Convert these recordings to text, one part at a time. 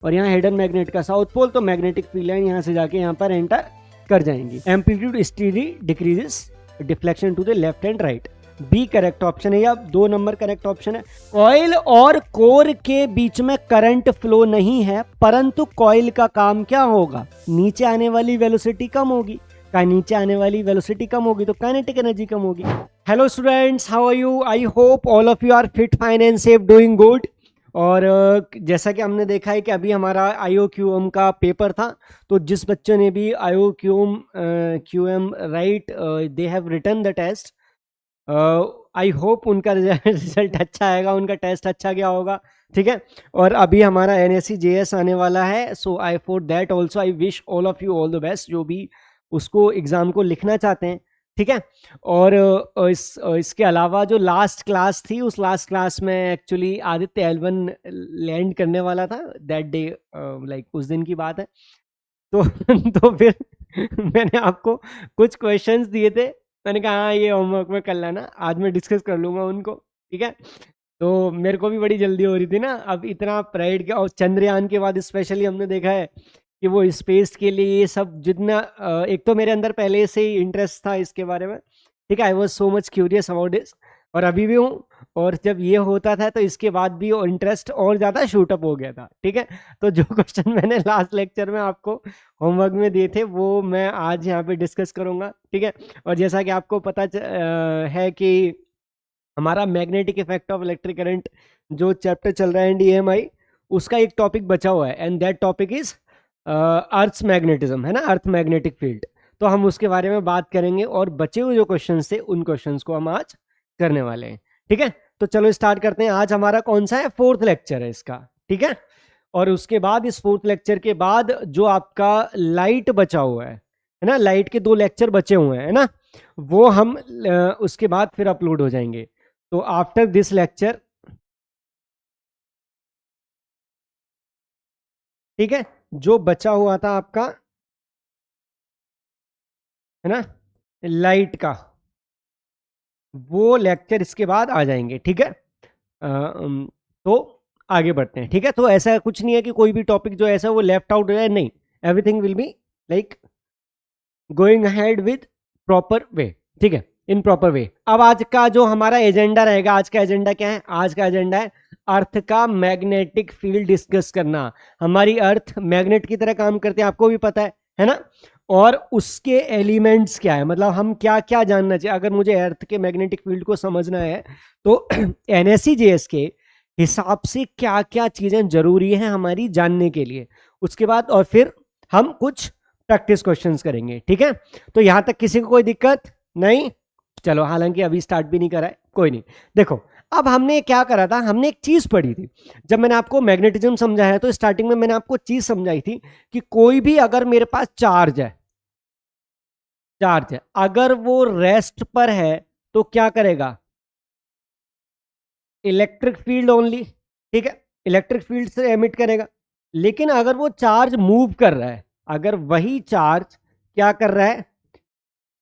और यहाँ hidden magnet का साउथ पोल, तो मैग्नेटिक फील्ड लाइन यहाँ से जाके यहाँ पर एंटर कर जाएंगी। Amplitude steady decreases, deflection to the left and right. B correct option है, या 2 नंबर करेक्ट ऑप्शन है। कॉइल और कोर के बीच में करंट फ्लो नहीं है, परंतु कॉइल का काम क्या होगा? नीचे आने वाली वेलोसिटी कम होगी। का नीचे आने वाली वेलोसिटी कम होगी तो काइनेटिक एनर्जी कम होगी। Hello students, how are you? I hope all of you are fit, fine and safe, doing good. और जैसा कि हमने देखा है कि अभी हमारा IOQM का पेपर था, तो जिस बच्चों ने भी IOQM right, they have written the test. I hope उनका रिजल्ट अच्छा आएगा, उनका टेस्ट अच्छा गया होगा, ठीक है। और अभी हमारा NSE JS आने वाला है, so I for that also I wish all of you all the best, जो भी उसको एग्ज़ाम को लिखना चाहते हैं, ठीक है। और इसके अलावा जो लास्ट क्लास थी, उस लास्ट क्लास में एक्चुअली आदित्य L1 लैंड करने वाला था दैट डे, लाइक उस दिन की बात है। तो तो फिर मैंने आपको कुछ क्वेश्चंस दिए थे, मैंने कहा हाँ ये होमवर्क में कर लेना, आज मैं डिस्कस कर लूँगा उनको, ठीक है। तो मेरे को भी बड़ी जल्दी हो रही थी ना, अब इतना प्राइड के, और चंद्रयान के बाद स्पेशली हमने देखा है कि वो स्पेस के लिए ये सब जितना, एक तो मेरे अंदर पहले से ही इंटरेस्ट था इसके बारे में, ठीक है। I was so much curious about this, और अभी भी हूँ। और जब ये होता था तो इसके बाद भी वो इंटरेस्ट और ज़्यादा शूटअप हो गया था, ठीक है। तो जो क्वेश्चन मैंने लास्ट लेक्चर में आपको होमवर्क में दिए थे, वो मैं आज यहाँ पे डिस्कस करूँगा, ठीक है। और जैसा कि आपको पता है कि हमारा magnetic effect of electric current जो चैप्टर चल रहा है NDMI, उसका एक टॉपिक बचा हुआ है, and that topic is earth's magnetism, है ना, अर्थ मैग्नेटिक फील्ड। तो हम उसके बारे में बात करेंगे, और बचे हुए जो क्वेश्चंस थे उन क्वेश्चंस को हम आज करने वाले हैं, ठीक है। तो चलो स्टार्ट करते हैं। आज हमारा कौन सा है? 4th लेक्चर है इसका, ठीक है। और उसके बाद इस 4th लेक्चर के बाद जो आपका लाइट बचा हुआ है ना, लाइट के 2 लेक्चर बचे हुए हैं, है ना, वो हम उसके बाद फिर अपलोड हो जाएंगे। तो आफ्टर दिस लेक्चर, ठीक है, जो बचा हुआ था आपका, है ना, लाइट का, वो लेक्चर इसके बाद आ जाएंगे, ठीक है। तो आगे बढ़ते हैं, ठीक है। तो ऐसा कुछ नहीं है कि कोई भी टॉपिक जो ऐसा वो लेफ्ट आउट हो जाए, नहीं, everything will be like going ahead with proper way, ठीक है, इन प्रॉपर वे। अब आज का जो हमारा एजेंडा रहेगा, आज का एजेंडा क्या है? आज का एजेंडा है अर्थ का मैग्नेटिक फील्ड डिस्कस करना। हमारी अर्थ मैग्नेट की तरह काम करते हैं, आपको भी पता है ना। और उसके एलिमेंट्स क्या है, मतलब हम क्या क्या जानना चाहिए। अगर मुझे अर्थ के मैग्नेटिक फील्ड को समझना है तो NSE JS के हिसाब से क्या क्या चीज़ें जरूरी हैं हमारी जानने के लिए, उसके बाद और फिर हम कुछ प्रैक्टिस क्वेश्चंस करेंगे, ठीक है। तो यहां तक किसी को कोई दिक्कत नहीं? चलो, हालांकि अभी स्टार्ट भी नहीं करा है, कोई नहीं। देखो, अब हमने क्या करा था, हमने एक चीज पढ़ी थी जब मैंने आपको मैग्नेटिज्म समझाया, तो स्टार्टिंग में मैंने आपको चीज समझाई थी कि कोई भी अगर मेरे पास चार्ज है, अगर वो रेस्ट पर है तो क्या करेगा? इलेक्ट्रिक फील्ड ओनली, ठीक है, इलेक्ट्रिक फील्ड से एमिट करेगा। लेकिन अगर वो चार्ज मूव कर रहा है, अगर वही चार्ज क्या कर रहा है?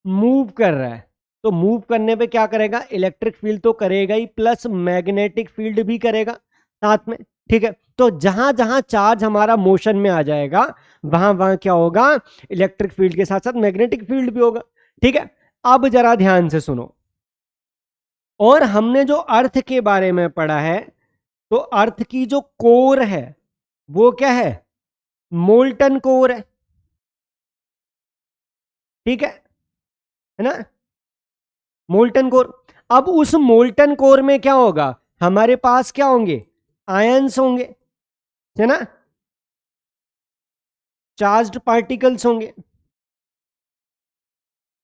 मूव कर रहा है, तो मूव करने पे क्या करेगा? इलेक्ट्रिक फील्ड तो करेगा ही, प्लस मैग्नेटिक फील्ड भी करेगा साथ में, ठीक है। तो जहां जहां चार्ज हमारा मोशन में आ जाएगा, वहां वहां क्या होगा? इलेक्ट्रिक फील्ड के साथ साथ मैग्नेटिक फील्ड भी होगा, ठीक है। अब जरा ध्यान से सुनो, और हमने जो अर्थ के बारे में पढ़ा है, तो अर्थ की जो कोर है वो क्या है? मोल्टन कोर है, ठीक है ना, मोल्टन कोर। अब उस मोल्टन कोर में क्या होगा? हमारे पास क्या होंगे? आयंस होंगे, है ना, चार्ज्ड पार्टिकल्स होंगे।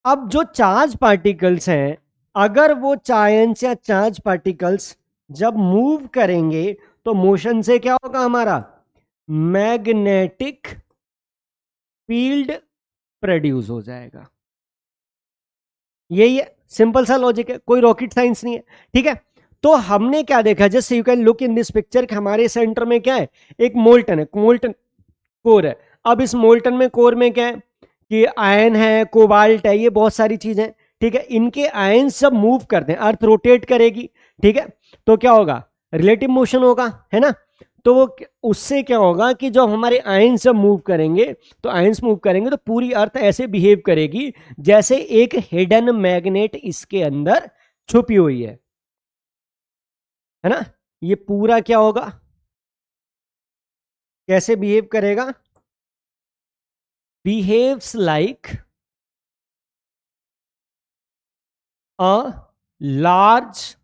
अब जो चार्ज पार्टिकल्स हैं, अगर वो आयंस या चार्ज पार्टिकल्स जब मूव करेंगे तो मोशन से क्या होगा? हमारा मैग्नेटिक फील्ड प्रोड्यूस हो जाएगा। यही है, सिंपल सा लॉजिक है, कोई रॉकेट साइंस नहीं है, ठीक है। तो हमने क्या देखा, just you can look in this picture, हमारे सेंटर में क्या है? एक मोल्टन है, मोल्टन कोर है। अब इस मोल्टन में कोर में क्या है कि आयन है, कोबाल्ट है, ये बहुत सारी चीजें, ठीक है। इनके आयन सब मूव करते हैं, अर्थ रोटेट करेगी, ठीक है। तो क्या होगा? रिलेटिव मोशन होगा, है ना। तो वो उससे क्या होगा कि जब हमारे आयंस जब मूव करेंगे तो आयंस मूव करेंगे तो पूरी अर्थ ऐसे बिहेव करेगी जैसे एक हिडन मैग्नेट इसके अंदर छुपी हुई है ना। ये पूरा क्या होगा, कैसे बिहेव करेगा, behaves like a large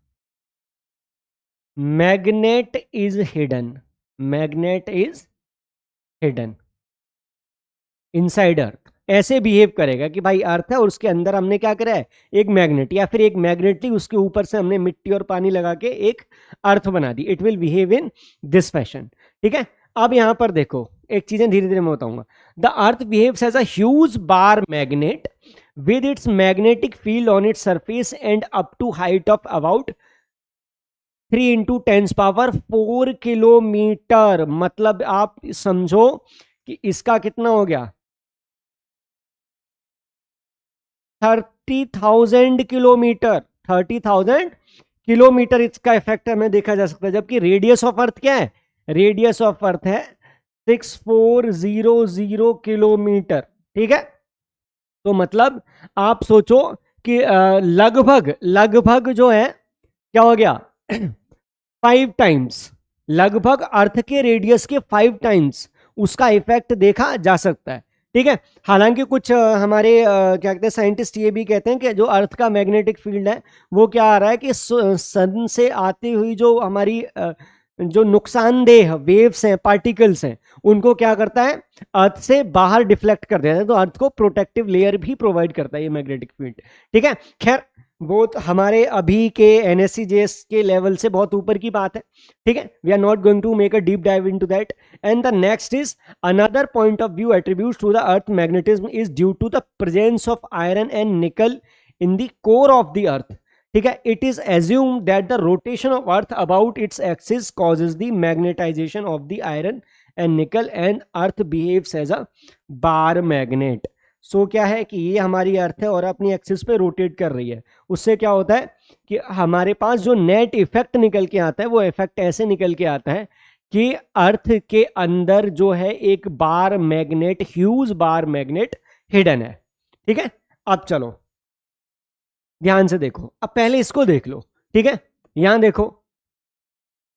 magnet is hidden, magnet is hidden inside earth. ऐसे बिहेव करेगा कि भाई अर्थ है और उसके अंदर हमने क्या करा है, एक मैग्नेट, या फिर एक मैग्नेट ली उसके ऊपर से हमने मिट्टी और पानी लगा के एक अर्थ बना दी। It will behave in this fashion, ठीक है। अब यहां पर देखो एक चीजें धीरे धीरे मैं बताऊंगा। The earth behaves as a huge bar magnet with its magnetic field on its surface and up to height of about 3 into 10 power 4 kilometre. मतलब आप समझो कि इसका कितना हो गया, 30,000 किलोमीटर, 30,000 किलोमीटर इसका इफेक्ट हमें देखा जा सकता है। जबकि रेडियस ऑफ अर्थ क्या है, रेडियस ऑफ अर्थ है 6400 किलोमीटर, ठीक है। तो मतलब आप सोचो कि लगभग लगभग जो है क्या हो गया 5 टाइम्स, लगभग अर्थ के रेडियस के 5 टाइम्स उसका इफेक्ट देखा जा सकता है, ठीक है। हालांकि कुछ हमारे क्या कहते हैं साइंटिस्ट ये भी कहते हैं कि जो अर्थ का मैग्नेटिक फील्ड है वो क्या आ रहा है कि सन से आती हुई जो हमारी जो नुकसानदेह वेव्स हैं, पार्टिकल्स हैं, उनको क्या करता है, अर्थ से बाहर डिफ्लेक्ट कर देता है। तो अर्थ को प्रोटेक्टिव लेयर भी प्रोवाइड करता है ये मैग्नेटिक फील्ड, ठीक है। खैर वो हमारे अभी के NSCJS के लेवल से बहुत ऊपर की बात है, ठीक है। We are not going to make a deep dive into that. And the next is another point of view attributes to the earth magnetism is due to the presence of iron and nickel in the core of the earth, ठीक है। It is assumed that the rotation of earth about its axis causes the magnetisation of the iron and nickel and earth behaves as a bar magnet. सो क्या है कि ये हमारी अर्थ है और अपनी एक्सिस पे रोटेट कर रही है। उससे क्या होता है कि हमारे पास जो नेट इफेक्ट निकल के आता है वो इफेक्ट ऐसे निकल के आता है कि अर्थ के अंदर जो है एक bar magnet, huge bar magnet hidden है, ठीक है। अब चलो ध्यान से देखो, अब पहले इसको देख लो, ठीक है। यहां देखो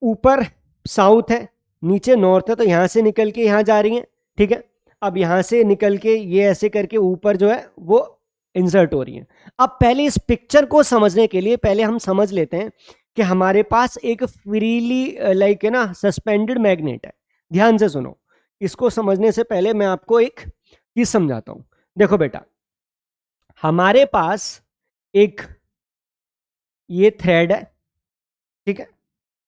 ऊपर साउथ है, नीचे नॉर्थ है, तो यहां से निकल के यहां जा रही है, ठीक है। अब यहां से निकल के ये ऐसे करके ऊपर जो है वो इंसर्ट हो रही है। अब पहले इस पिक्चर को समझने के लिए पहले हम समझ लेते हैं कि हमारे पास एक फ्रीली लाइक है ना सस्पेंडेड मैग्नेट है। ध्यान से सुनो, इसको समझने से पहले मैं आपको एक चीज समझाता हूं। देखो बेटा, हमारे पास एक ये थ्रेड है, ठीक है।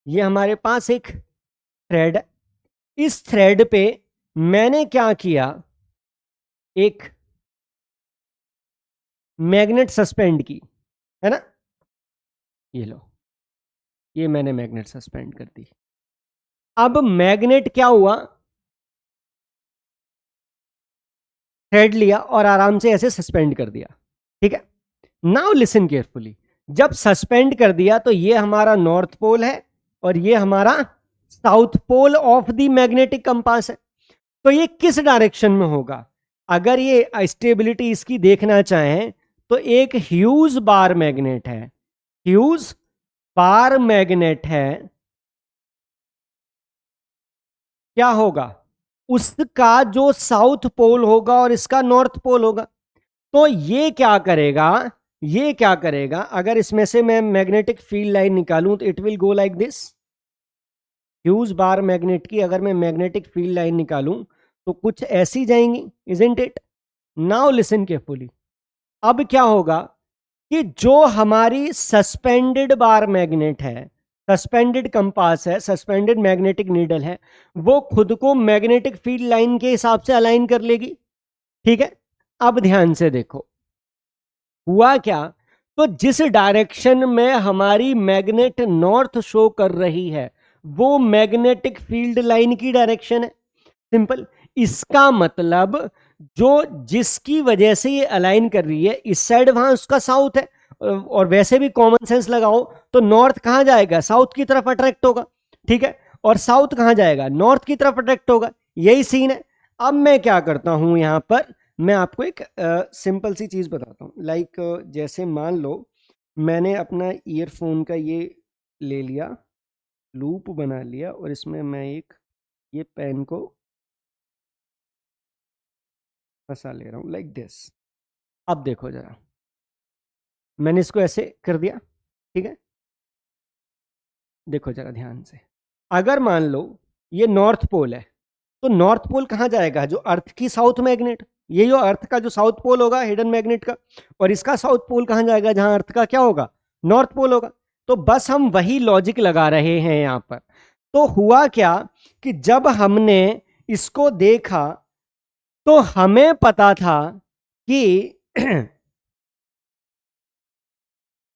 ये हमारे पास एक थ्रेड है। इस थ्रेड पे मैंने क्या किया, एक मैग्नेट सस्पेंड की, है ना। ये लो, ये मैंने मैग्नेट सस्पेंड कर दी। अब मैग्नेट क्या हुआ, थ्रेड लिया और आराम से ऐसे सस्पेंड कर दिया, ठीक है। नाउ लिसन केयरफुली, जब सस्पेंड कर दिया तो ये हमारा नॉर्थ पोल है और ये हमारा south pole of the magnetic compass है। तो ये किस डायरेक्शन में होगा, अगर ये स्टेबिलिटी इसकी देखना चाहें तो एक ह्यूज बार मैग्नेट है, ह्यूज बार मैग्नेट है, क्या होगा, उसका जो साउथ पोल होगा और इसका नॉर्थ पोल होगा। तो ये क्या करेगा, ये क्या करेगा, अगर इसमें से मैं मैग्नेटिक फील्ड लाइन निकालूं तो it will go like this. Huge bar magnet की अगर मैं मैग्नेटिक फील्ड लाइन निकालूं तो कुछ ऐसी जाएंगी, isn't it. Now listen carefully, अब क्या होगा कि जो हमारी सस्पेंडेड बार मैग्नेट है, सस्पेंडेड कंपास है, सस्पेंडेड मैग्नेटिक नीडल है, वो खुद को मैग्नेटिक फील्ड लाइन के हिसाब से अलाइन कर लेगी, ठीक है। अब ध्यान से देखो हुआ क्या, तो जिस डायरेक्शन में हमारी मैग्नेट नॉर्थ शो कर रही है वो मैग्नेटिक फील्ड लाइन की डायरेक्शन है, सिंपल। इसका मतलब जो जिसकी वजह से ये अलाइन कर रही है इस साइड, वहां उसका साउथ है, और वैसे भी कॉमन सेंस लगाओ तो नॉर्थ कहां जाएगा, साउथ की तरफ अट्रैक्ट होगा, ठीक है। और साउथ कहाँ जाएगा, नॉर्थ की तरफ अट्रैक्ट होगा, यही सीन है। अब मैं क्या करता हूं यहां पर, मैं आपको एक सिंपल सी चीज बताता हूं। लाइक जैसे मान लो मैंने अपना ईयरफोन का ये ले लिया, लूप बना लिया, और इसमें मैं एक ये पेन को फंसा ले रहा हूं लाइक दिस। अब देखो जरा, मैंने इसको ऐसे कर दिया, ठीक है। देखो जरा ध्यान से, अगर मान लो ये नॉर्थ पोल है, तो नॉर्थ पोल कहाँ जाएगा, जो अर्थ की साउथ मैग्नेट, ये जो अर्थ का जो साउथ पोल होगा हिडन मैग्नेट का, और इसका साउथ पोल कहाँ जाएगा, जहां अर्थ का क्या होगा, नॉर्थ पोल होगा। तो बस हम वही लॉजिक लगा रहे हैं यहां पर। तो हुआ क्या कि जब हमने इसको देखा तो हमें पता था कि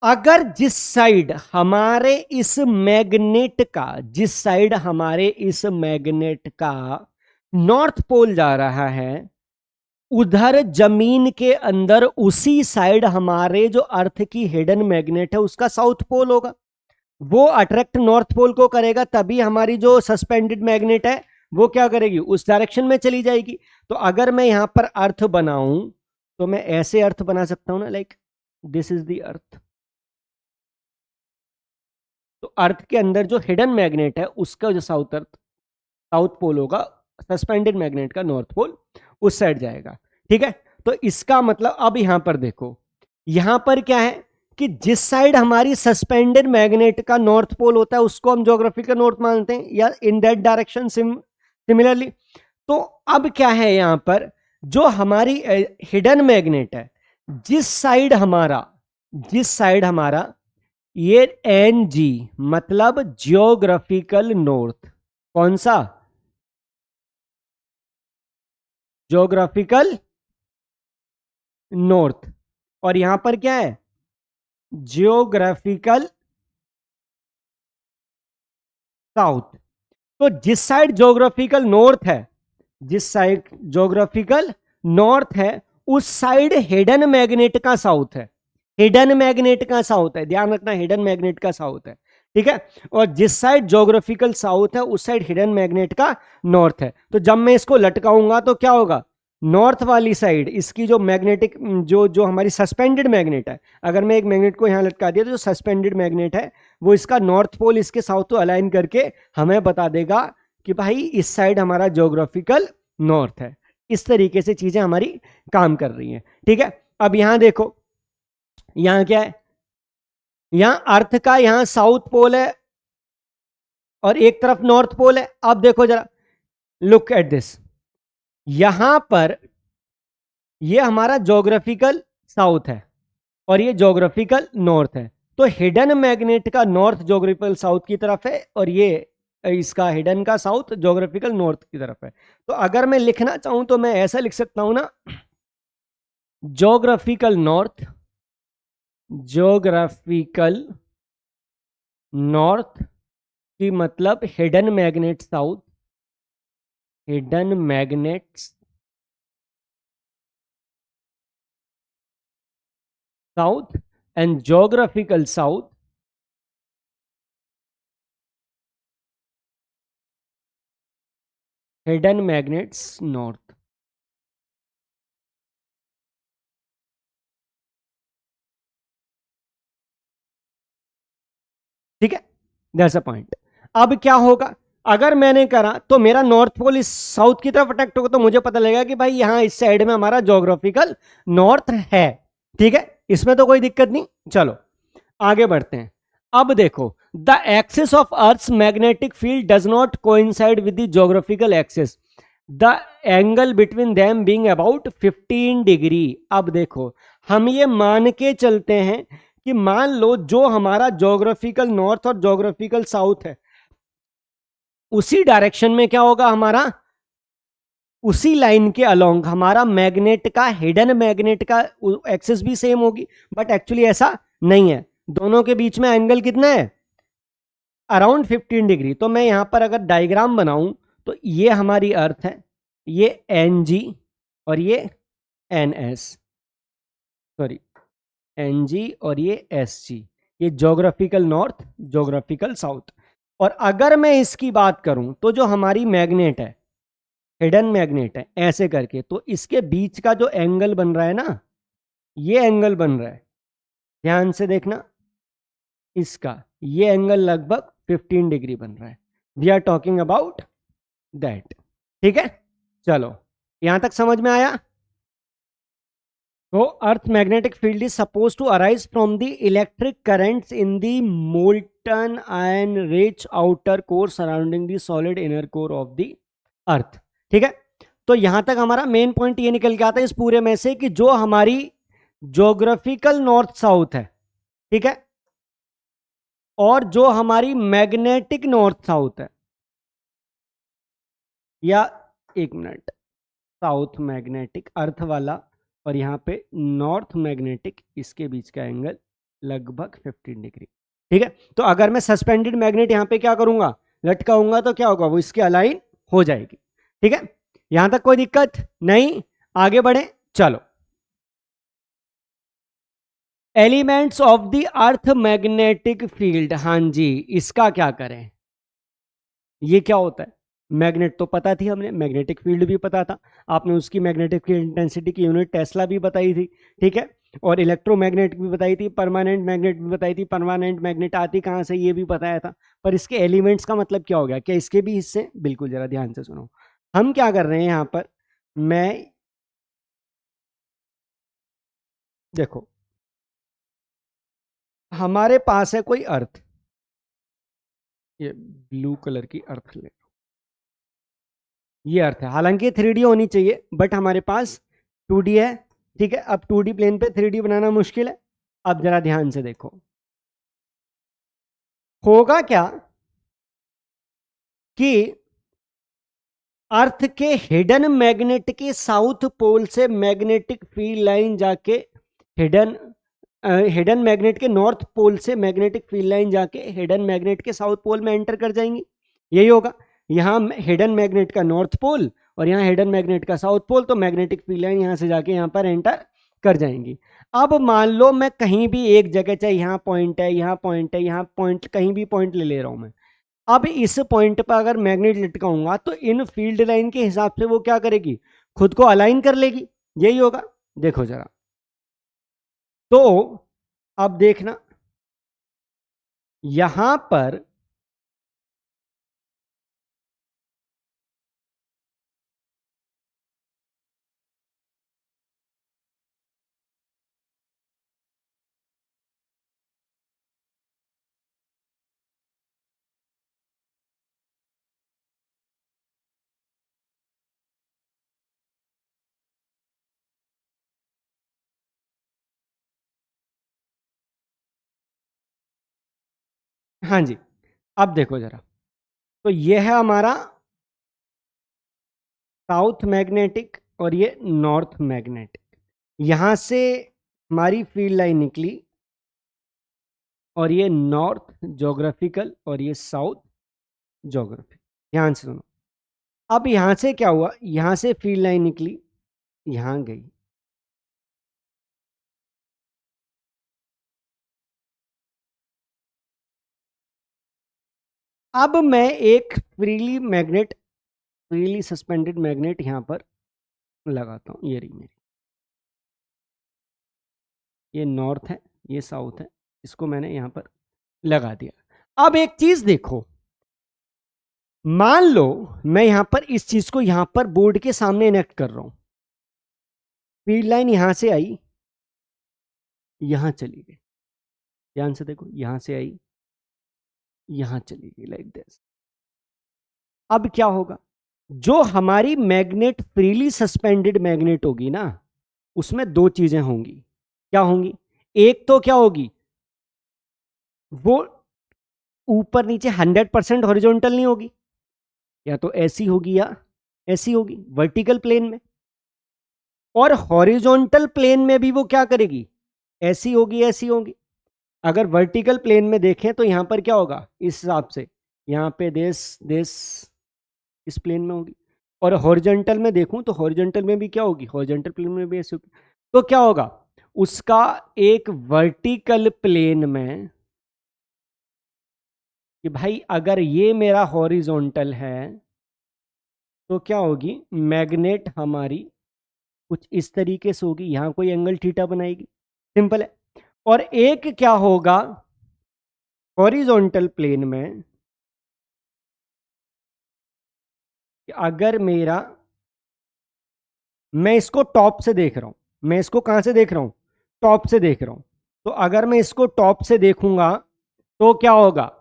अगर जिस साइड हमारे इस मैग्नेट का, जिस साइड हमारे इस मैग्नेट का नॉर्थ पोल जा रहा है, उधर जमीन के अंदर उसी साइड हमारे जो अर्थ की हिडन मैग्नेट है उसका साउथ पोल होगा। वो अट्रैक्ट नॉर्थ पोल को करेगा, तभी हमारी जो सस्पेंडेड मैग्नेट है वो क्या करेगी, उस डायरेक्शन में चली जाएगी। तो अगर मैं यहां पर अर्थ बनाऊं तो मैं ऐसे अर्थ बना सकता हूं ना, like this is the earth. तो अर्थ के अंदर जो हिडन मैग्नेट है उसका जो साउथ पोल होगा, सस्पेंडेड मैग्नेट का नॉर्थ पोल उस साइड जाएगा, ठीक है। तो इसका मतलब अब यहां पर देखो, यहां पर क्या है कि जिस साइड हमारी सस्पेंडेड मैग्नेट का नॉर्थ पोल होता है उसको हम ज्योग्राफिकल नॉर्थ मानते हैं, या इन दैट डायरेक्शन सिमिलरली। तो अब क्या है यहां पर, जो हमारी हिडन मैग्नेट है, जिस साइड हमारा ये एन जी मतलब जियोग्राफिकल नॉर्थ, कौन सा, ज्योग्राफिकल नॉर्थ, और यहां पर क्या है, जियोग्राफिकल साउथ। तो जिस साइड ज्योग्राफिकल नॉर्थ है, जिस साइड ज्योग्राफिकल नॉर्थ है उस साइड हिडन मैग्नेट का साउथ है, हिडन मैग्नेट का साउथ है, ध्यान रखना हिडन मैग्नेट का साउथ है, ठीक है। और जिस साइड ज्योग्राफिकल साउथ है उस साइड हिडन मैग्नेट का नॉर्थ है। तो जब मैं इसको लटकाऊंगा तो क्या होगा, नॉर्थ वाली साइड इसकी जो मैग्नेटिक जो हमारी सस्पेंडेड मैग्नेट है, अगर मैं एक मैग्नेट को यहां लटका दिया तो जो सस्पेंडेड मैग्नेट है वो इसका नॉर्थ पोल इसके साउथ को अलाइन करके हमें बता देगा कि भाई इस साइड हमारा ज्योग्राफिकल नॉर्थ है। इस तरीके से चीजें हमारी काम कर रही हैं, ठीक है। अब यहां देखो, यहां क्या है, यहां अर्थ का यहां साउथ पोल है और एक तरफ नॉर्थ पोल है। अब देखो जरा, लुक एट दिस, यहां पर ये हमारा ज्योग्राफिकल साउथ है और ये ज्योग्राफिकल नॉर्थ है। तो हिडन मैग्नेट का नॉर्थ ज्योग्राफिकल साउथ की तरफ है और ये इसका हिडन का साउथ ज्योग्राफिकल नॉर्थ की तरफ है। तो अगर मैं लिखना चाहूं तो मैं ऐसा लिख सकता हूं ना, ज्योग्राफिकल नॉर्थ, ज्योग्राफिकल नॉर्थ की मतलब hidden magnet south, hidden magnets south and geographical south hidden magnets north. ठीक है, दैट्स अ पॉइंट। अब क्या होगा, अगर मैंने करा तो मेरा नॉर्थ पोल इस साउथ की तरफ अटैक्ट होगा, तो मुझे पता लगेगा कि भाई यहां इस साइड में हमारा ज्योग्राफिकल नॉर्थ है, ठीक है, इसमें तो कोई दिक्कत नहीं। चलो आगे बढ़ते हैं। अब देखो, the axis of earth's magnetic field does not coincide with the geographical axis, the angle between them being about 15 degree. अब देखो, हम ये मान के चलते हैं कि मान लो जो हमारा ज्योग्राफिकल नॉर्थ और ज्योग्राफिकल साउथ है उसी डायरेक्शन में क्या होगा, हमारा उसी लाइन के अलोंग हमारा मैग्नेट का, हिडन मैग्नेट का एक्सिस भी सेम होगी। बट एक्चुअली ऐसा नहीं है, दोनों के बीच में एंगल कितना है, अराउंड 15 डिग्री। तो मैं यहां पर अगर डायग्राम बनाऊं तो ये हमारी अर्थ है, ये एन जी और ये N S, sorry N G और ये एस जी, ये ज्योग्राफिकल नॉर्थ ज्योग्राफिकल साउथ। और अगर मैं इसकी बात करूं तो जो हमारी मैग्नेट है, हिडन मैग्नेट है, ऐसे करके, तो इसके बीच का जो एंगल बन रहा है ना, ये एंगल बन रहा है, ध्यान से देखना, इसका ये एंगल लगभग 15 डिग्री बन रहा है। We are talking about that. ठीक है, चलो यहां तक समझ में आया। तो earth magnetic field is suppose to arise from the electric currents in the molten iron rich outer core surrounding the solid inner core of the earth. ठीक है, तो यहां तक हमारा मेन पॉइंट ये निकल के आता है इस पूरे में से कि जो हमारी ज्योग्राफिकल नॉर्थ साउथ है, ठीक है, और जो हमारी मैग्नेटिक नॉर्थ साउथ है, या एक मिनट, साउथ मैग्नेटिक अर्थ वाला और यहां पे नॉर्थ मैग्नेटिक, इसके बीच का एंगल लगभग 15 डिग्री। ठीक है, तो अगर मैं सस्पेंडेड मैग्नेट यहां पे क्या करूंगा, लटकाऊंगा, तो क्या होगा, वो इसके अलाइन हो जाएगी। ठीक है, यहां तक कोई दिक्कत नहीं, आगे बढ़े, चलो। Elements of the earth magnetic field, हां जी, इसका क्या करें, ये क्या होता है, मैग्नेट तो पता थी हमें, मैग्नेटिक फील्ड भी पता था, आपने उसकी मैग्नेटिक फील्ड इंटेंसिटी की यूनिट टेस्ला भी बताई थी। ठीक है, और इलेक्ट्रोमैग्नेट भी बताई थी, परमानेंट मैग्नेट भी बताई थी, परमानेंट मैग्नेट आती कहाँ से ये भी बताया था। पर इसके एलिमेंट्स का मतलब क्या हो गया, क्या इसके भी हिस्से, बिल्कुल, जरा ध्यान से सुनो। हम क्या कर रहे हैं यहाँ पर, मैं, देखो, हमारे पास है कोई अर्थ, ये ब्लू कलर की अर्थ ले, ये अर्थ है, हालांकि 3D होनी चाहिए, बट हमारे पास 2D है। ठीक है, अब 2D प्लेन पे 3D बनाना मुश्किल है। अब जरा ध्यान से देखो, होगा क्या कि अर्थ के हिडन मैग्नेट के साउथ पोल से मैग्नेटिक फील्ड लाइन जाके हिडन हिडन मैग्नेट के नॉर्थ पोल से मैग्नेटिक फील्ड लाइन जाके हिडन मैग्नेट के साउथ पोल में एंटर कर जाएंगी, यही होगा। यहां हिडन मैग्नेट का नॉर्थ पोल और यहां हिडन मैग्नेट का साउथ पोल, तो मैग्नेटिक फील्ड लाइन यहां से जाके यहां पर एंटर कर जाएंगी। अब मान लो मैं कहीं भी एक जगह, चाहे यहां पॉइंट है, यहां पॉइंट है, यहां पॉइंट, कहीं भी पॉइंट ले रहा हूं मैं, अब इस पॉइंट पर अगर मैग्नेट लटकाऊंगा तो इन फील्ड लाइन के हिसाब से वो क्या करेगी, खुद को अलाइन कर लेगी, यही होगा। देखो जरा, तो अब देखना, यहां पर हाँ जी, अब देखो जरा, तो ये है हमारा साउथ मैग्नेटिक और ये नॉर्थ मैग्नेटिक, यहां से हमारी फील्ड लाइन निकली, और ये नॉर्थ ज्योग्राफिकल और ये साउथ ज्योग्राफिक। ध्यान से सुनो, अब यहां से क्या हुआ, यहां से फील्ड लाइन निकली, यहां गई, अब मैं एक फ्रीली सस्पेंडेड मैग्नेट यहां पर लगाता हूं, ये रही मेरी, ये नॉर्थ है, ये साउथ है, इसको मैंने यहां पर लगा दिया। अब एक चीज देखो, मान लो मैं यहां पर इस चीज को यहां पर बोर्ड के सामने इनेक्ट कर रहा हूं, फील्ड लाइन यहां से आई, यहां चली गई, ध्यान से देखो, यहां से आई, यहां चली गई, लाइक दिस। अब क्या होगा, जो हमारी मैग्नेट फ्रीली सस्पेंडेड मैग्नेट होगी ना, उसमें दो चीजें होंगी, क्या होंगी, एक तो क्या होगी, वो ऊपर नीचे 100% हॉरिजॉन्टल नहीं होगी, या तो ऐसी होगी या ऐसी होगी, वर्टिकल प्लेन में, और हॉरिजॉन्टल प्लेन में भी वो क्या करेगी, ऐसी होगी, ऐसी होगी। अगर वर्टिकल प्लेन में देखें तो यहां पर क्या होगा, इस हिसाब से यहां पे देश देश इस प्लेन में होगी, और हॉरिजॉन्टल में देखूं तो हॉरिजॉन्टल में भी क्या होगी, हॉरिजॉन्टल प्लेन में भी ऐसी होगी। तो क्या होगा, उसका एक वर्टिकल प्लेन में कि भाई अगर ये मेरा हॉरिजॉन्टल है तो क्या होगी, मैग्नेट हमारी कुछ इस तरीके से होगी, यहां कोई एंगल थीटा बनाएगी, सिंपल है। और एक क्या होगा हॉरिजॉन्टल प्लेन में, कि अगर मेरा, मैं इसको टॉप से देख रहा हूं, मैं इसको कहां से देख रहा हूं, टॉप से देख रहा हूं, तो अगर मैं इसको टॉप से देखूंगा तो क्या होगा,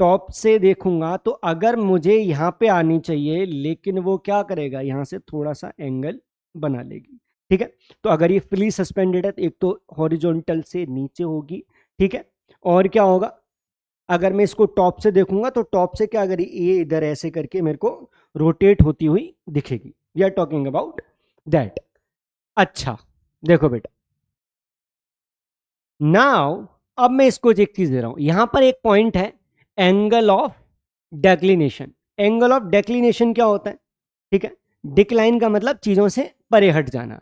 टॉप से देखूंगा तो अगर मुझे यहां पे आनी चाहिए, लेकिन वो क्या करेगा, यहां से थोड़ा सा एंगल बना लेगी, ठीक है। तो अगर ये फ्री सस्पेंडेड है तो एक तो हॉरिजॉन्टल से नीचे होगी, ठीक है। और क्या होगा, अगर मैं इसको टॉप से देखूंगा तो टॉप से क्या, अगर ये इधर ऐसे करके मेरे को रोटेट होती हुई दिखेगी। We are talking about that. अच्छा देखो बेटा, नाउ अब मैं इसको एक चीज दे रहा हूं, यहां पर एक पॉइंट है angle of declination. Angle of declination क्या होता है, ठीक है, डिक्लाइन का मतलब चीजों से परे हट जाना।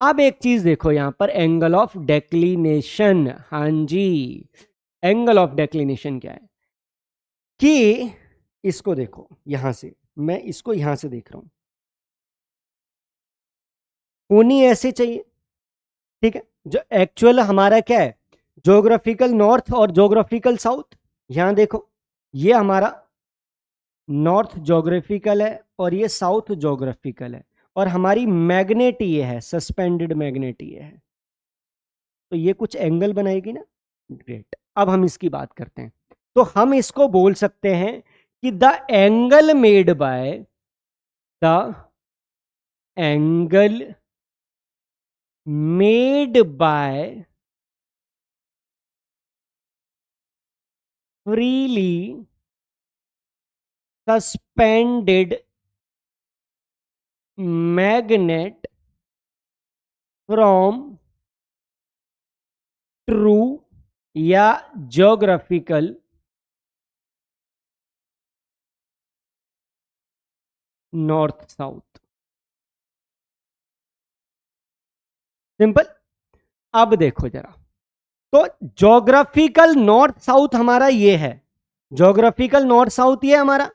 अब एक चीज देखो यहां पर, एंगल ऑफ डेक्लिनेशन, हाँ जी, एंगल ऑफ डेक्लिनेशन क्या है, कि इसको देखो यहां से, मैं इसको यहां से देख रहा हूं, होनी ऐसे चाहिए, ठीक है। जो एक्चुअल हमारा क्या है, ज्योग्राफिकल नॉर्थ और ज्योग्राफिकल साउथ, यहां देखो ये हमारा नॉर्थ ज्योग्राफिकल है और ये साउथ ज्योग्राफिकल है, और हमारी मैग्नेट ये है, सस्पेंडेड मैग्नेट ये है, तो ये कुछ एंगल बनाएगी ना, ग्रेट। अब हम इसकी बात करते हैं, तो हम इसको बोल सकते हैं कि the angle made by, the angle made by freely suspended magnet from true या ज्योग्राफिकल नॉर्थ साउथ, सिंपल। अब देखो जरा, तो ज्योग्राफिकल नॉर्थ साउथ हमारा ये है, ज्योग्राफिकल नॉर्थ साउथ ये हमारा,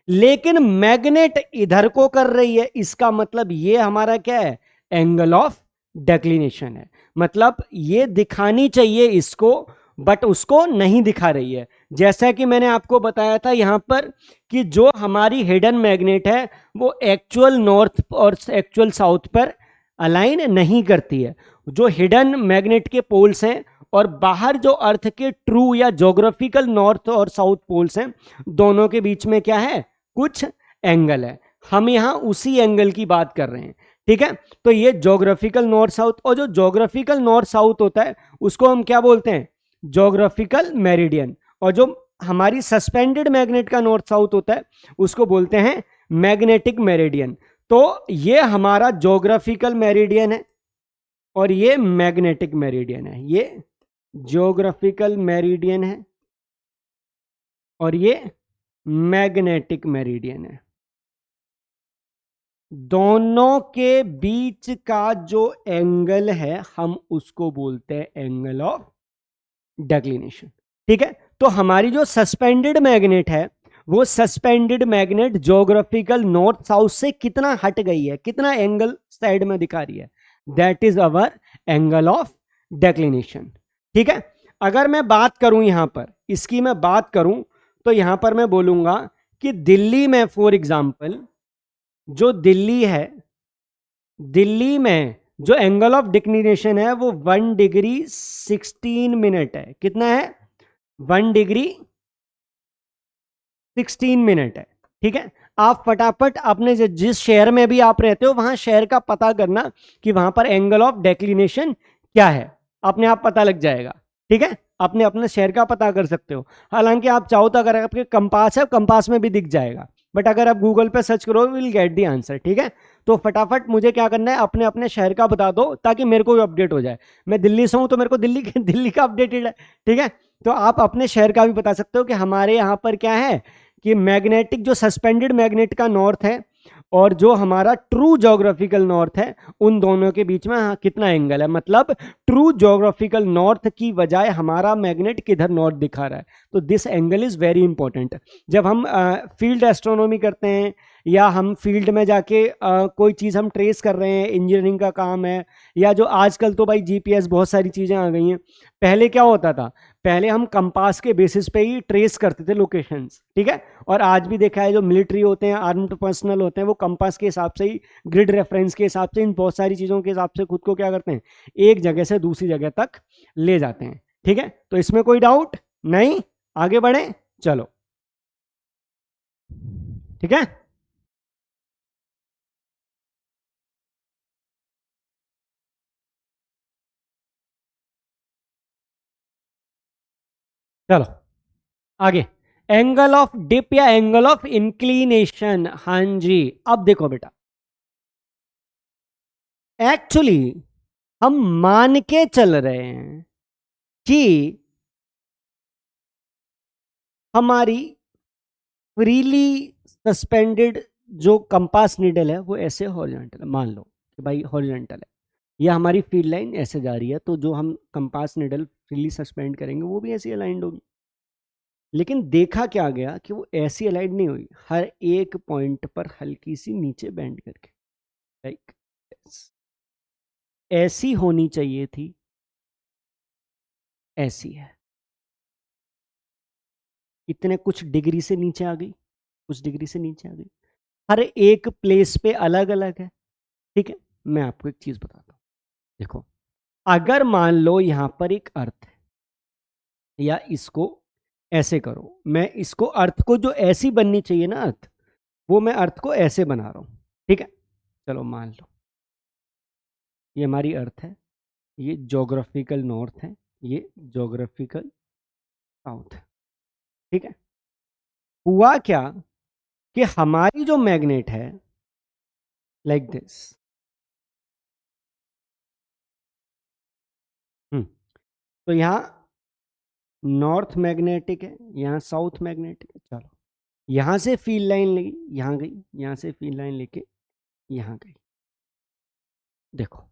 लेकिन मैग्नेट इधर को कर रही है, इसका मतलब ये हमारा क्या है, एंगल ऑफ डेक्लिनेशन है। मतलब ये दिखानी चाहिए इसको, बट उसको नहीं दिखा रही है। जैसा कि मैंने आपको बताया था यहां पर कि जो हमारी हिडन मैग्नेट है वो एक्चुअल नॉर्थ और एक्चुअल साउथ पर अलाइन नहीं करती है। जो हिडन मैग्नेट के पोल्स हैं और बाहर जो अर्थ के ट्रू या ज्योग्राफिकल नॉर्थ और साउथ पोल्स हैं, दोनों के बीच में क्या है, कुछ एंगल है। हम यहां उसी एंगल की बात कर रहे हैं, ठीक है। तो ये ज्योग्राफिकल नॉर्थ साउथ, और जो ज्योग्राफिकल नॉर्थ साउथ होता है उसको हम क्या बोलते हैं, ज्योग्राफिकल मेरिडियन, और जो हमारी सस्पेंडेड मैग्नेट का नॉर्थ साउथ होता है उसको बोलते हैं मैग्नेटिक मेरिडियन। तो ये हमारा ज्योग्राफिकल मेरिडियन है और ये मैग्नेटिक मेरिडियन है, ये ज्योग्राफिकल मेरिडियन है और ये मैग्नेटिक मेरिडियन है। दोनों के बीच का जो एंगल है हम उसको बोलते हैं एंगल ऑफ डेक्लिनेशन, ठीक है। तो हमारी जो सस्पेंडेड मैग्नेट है वो suspended magnet geographical north south से कितना हट गई है, कितना एंगल साइड में दिखा रही है, that is our angle of declination, ठीक है। अगर मैं बात करूं यहां पर, इसकी मैं बात करूं तो यहां पर मैं बोलूंगा कि दिल्ली में फॉर एग्जांपल, जो दिल्ली है, दिल्ली में जो एंगल ऑफ डिक्लिनेशन है वो 1 डिग्री 16 मिनट है। कितना है, 1 डिग्री 16 मिनट है, ठीक है। आप फटाफट अपने जिस शहर में भी आप रहते हो वहां शहर का पता करना कि वहां पर एंगल ऑफ डेक्लिनेशन क्या है, अपने आप पता लग जाएगा, ठीक है। अपने अपने शहर का पता कर सकते हो। हालांकि आप चाहो तो अगर आपके कंपास है, कंपास में भी दिख जाएगा, बट अगर आप गूगल पे सर्च करो विल गेट दी आंसर, ठीक है। तो फटाफट मुझे क्या करना है, अपने अपने शहर का बता दो ताकि मेरे को भी अपडेट हो जाए। मैं दिल्ली से हूं तो मेरे को दिल्ली का अपडेटेड है, ठीक है। तो आप अपने शहर का भी बता सकते हो कि हमारे यहाँ पर क्या है कि मैग्नेटिक जो सस्पेंडेड मैग्नेट का नॉर्थ है और जो हमारा ट्रू ज्योग्राफिकल नॉर्थ है, उन दोनों के बीच में कितना एंगल है, मतलब ट्रू ज्योग्राफिकल नॉर्थ की बजाय हमारा मैग्नेट किधर नॉर्थ दिखा रहा है। तो this angle is very important. जब हम फील्ड एस्ट्रोनॉमी करते हैं या हम फील्ड में जाके कोई चीज़ हम ट्रेस कर रहे हैं, इंजीनियरिंग का काम है, या जो आजकल तो भाई जीपीएस बहुत सारी चीज़ें आ गई हैं। पहले क्या होता था, पहले हम कंपास के बेसिस पे ही ट्रेस करते थे लोकेशंस, ठीक है। और आज भी देखा है जो मिलिट्री होते हैं, आर्म्ड पर्सनल होते हैं, वो कंपास के हिसाब से ही, ग्रिड रेफरेंस के हिसाब से, इन बहुत सारी चीज़ों के हिसाब से खुद को क्या करते हैं, एक जगह से दूसरी जगह तक ले जाते हैं, ठीक है। तो इसमें कोई डाउट नहीं, आगे बढ़े, चलो, ठीक है। चलो आगे, एंगल ऑफ डिप या एंगल ऑफ इंक्लिनेशन। हाँ जी, अब देखो बेटा, एक्चुअली हम मान के चल रहे हैं कि हमारी फ्रीली सस्पेंडेड जो कंपास नीडल है वो ऐसे हॉरिजॉन्टल है, मान लो कि भाई हॉरिजॉन्टल है, या हमारी फील्ड लाइन ऐसे जा रही है, तो जो हम कंपास नीडल फ्रीली सस्पेंड करेंगे वो भी ऐसी अलाइंड होगी। लेकिन देखा क्या गया कि वो ऐसी अलाइंड नहीं हुई, हर एक पॉइंट पर हल्की सी नीचे बेंड करके, लाइक ऐसी होनी चाहिए थी, ऐसी है, इतने कुछ डिग्री से नीचे आ गई, कुछ डिग्री से नीचे आ गई, हर एक प्लेस पे अलग अलग है, ठीक है। मैं आपको एक चीज बताता हूं, देखो, अगर मान लो यहां पर एक अर्थ है, या इसको ऐसे करो, मैं इसको अर्थ को जो ऐसी बननी चाहिए ना अर्थ, वो मैं अर्थ को ऐसे बना रहा हूं, ठीक है। चलो मान लो ये हमारी अर्थ है, ये ज्योग्राफिकल नॉर्थ है, ये ज्योग्राफिकल साउथ है, ठीक है। हुआ क्या कि हमारी जो मैग्नेट है लाइक दिस, तो यहां नॉर्थ मैग्नेटिक है, यहाँ साउथ मैग्नेटिक है। चलो यहां से फील्ड लाइन लगी, यहां गई, यहां से फील्ड लाइन लेके यहां गई। देखो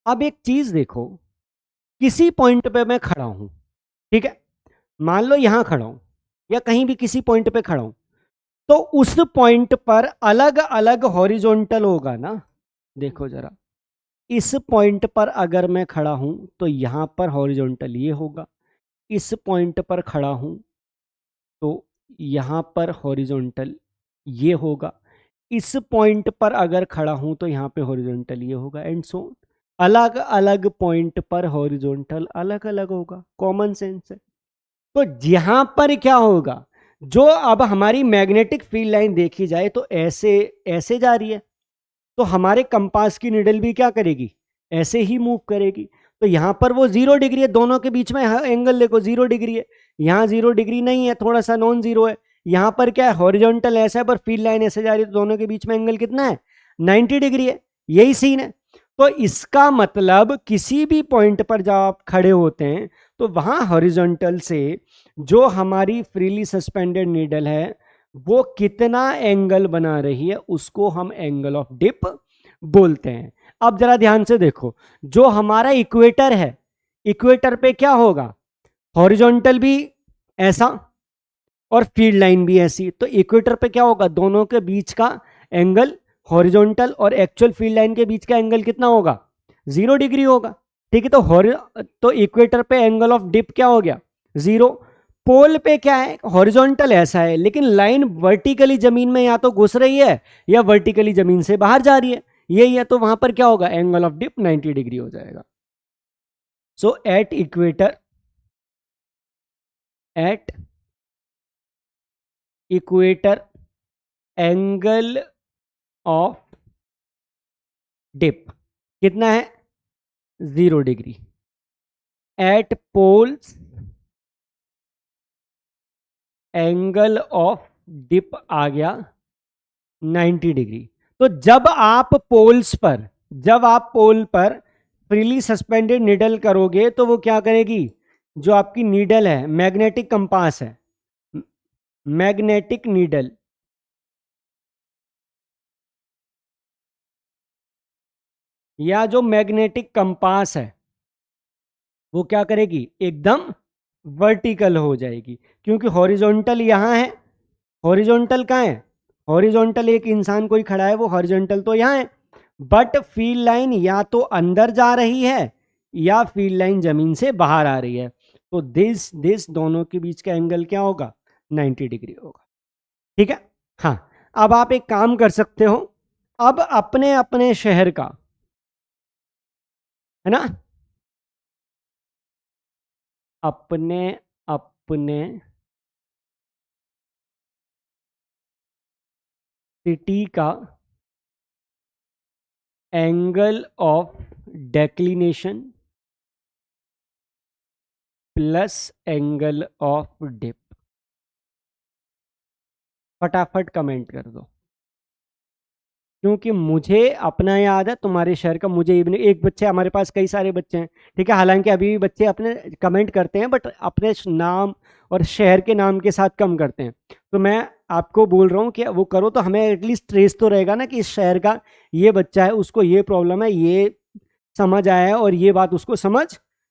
अब एक चीज देखो, किसी पॉइंट पे मैं खड़ा हूं, ठीक है, मान लो यहां खड़ा हूं या कहीं भी किसी पॉइंट पे खड़ा हूं, तो उस पॉइंट पर अलग अलग हॉरिजॉन्टल होगा ना। देखो जरा, इस पॉइंट पर अगर मैं खड़ा हूं तो यहां पर हॉरिजॉन्टल ये होगा, इस पॉइंट पर खड़ा हूं तो यहां पर हॉरिजॉन्टल ये होगा, इस पॉइंट पर अगर खड़ा हूं तो यहां पे हॉरिजॉन्टल ये होगा, एंड सो अलग अलग पॉइंट पर हॉरिजॉन्टल अलग अलग होगा, कॉमन सेंस है। तो यहां पर क्या होगा, जो अब हमारी मैग्नेटिक फील्ड लाइन देखी जाए तो ऐसे ऐसे जा रही है, तो हमारे कंपास की निडल भी क्या करेगी, ऐसे ही मूव करेगी। तो यहां पर वो 0 डिग्री है, दोनों के बीच में एंगल देखो 0 डिग्री है, यहां 0 डिग्री नहीं है, थोड़ा सा नॉन जीरो है। यहां पर क्या है, हॉरिजॉन्टल ऐसा है पर फील्ड लाइन ऐसे जा रही है, तो दोनों के बीच में एंगल कितना है, 90 डिग्री है। यही सीन है। तो इसका मतलब किसी भी पॉइंट पर जब आप खड़े होते हैं तो वहां हॉरिजॉन्टल से जो हमारी फ्रीली सस्पेंडेड नीडल है वो कितना एंगल बना रही है, उसको हम एंगल ऑफ डिप बोलते हैं। अब जरा ध्यान से देखो, जो हमारा इक्वेटर है, इक्वेटर पे क्या होगा, हॉरिजॉन्टल भी ऐसा और फील्ड लाइन भी ऐसी, तो इक्वेटर पे क्या होगा, दोनों के बीच का एंगल हॉरिजॉन्टल और एक्चुअल फील्ड लाइन के बीच का एंगल कितना होगा, 0 डिग्री होगा, ठीक है। तो इक्वेटर पे एंगल ऑफ डिप क्या हो गया, 0। पोल पे क्या है, हॉरिजॉन्टल ऐसा है लेकिन लाइन वर्टिकली जमीन में या तो घुस रही है या वर्टिकली जमीन से बाहर जा रही है, यही है, तो वहां पर क्या होगा, एंगल ऑफ डिप 90 डिग्री हो जाएगा। So at equator, at equator angle of dip कितना है, 0 degree. At poles angle of dip आ गया 90 डिग्री। तो जब आप पोल पर फ्रीली सस्पेंडेड निडल करोगे तो वो क्या करेगी, जो आपकी नीडल है, मैग्नेटिक कंपास है, मैग्नेटिक नीडल या जो मैग्नेटिक कंपास है वो क्या करेगी, एकदम वर्टिकल हो जाएगी, क्योंकि हॉरिजॉन्टल यहाँ है। हॉरिजॉन्टल कहाँ है, हॉरिजॉन्टल एक इंसान कोई खड़ा है, वो हॉरिजॉन्टल तो यहाँ है, बट फील्ड लाइन या तो अंदर जा रही है या फील्ड लाइन जमीन से बाहर आ रही है, तो दिस दोनों के बीच का एंगल क्या होगा, 90 डिग्री होगा। ठीक है। हाँ, अब आप एक काम कर सकते हो, अब अपने अपने शहर का, है ना, अपने अपने सिटी का angle of declination plus angle of dip, फटाफट कमेंट कर दो, क्योंकि मुझे अपना याद है, तुम्हारे शहर का मुझे इवन एक बच्चे, हमारे पास कई सारे बच्चे हैं, ठीक है, हालांकि अभी भी बच्चे अपने कमेंट करते हैं, बट अपने नाम और शहर के नाम के साथ कम करते हैं, तो मैं आपको बोल रहा हूँ कि वो करो, तो हमें एटलीस्ट ट्रेस तो रहेगा ना कि इस शहर का ये बच्चा है, उसको ये प्रॉब्लम है, ये समझ आया है और ये बात उसको समझ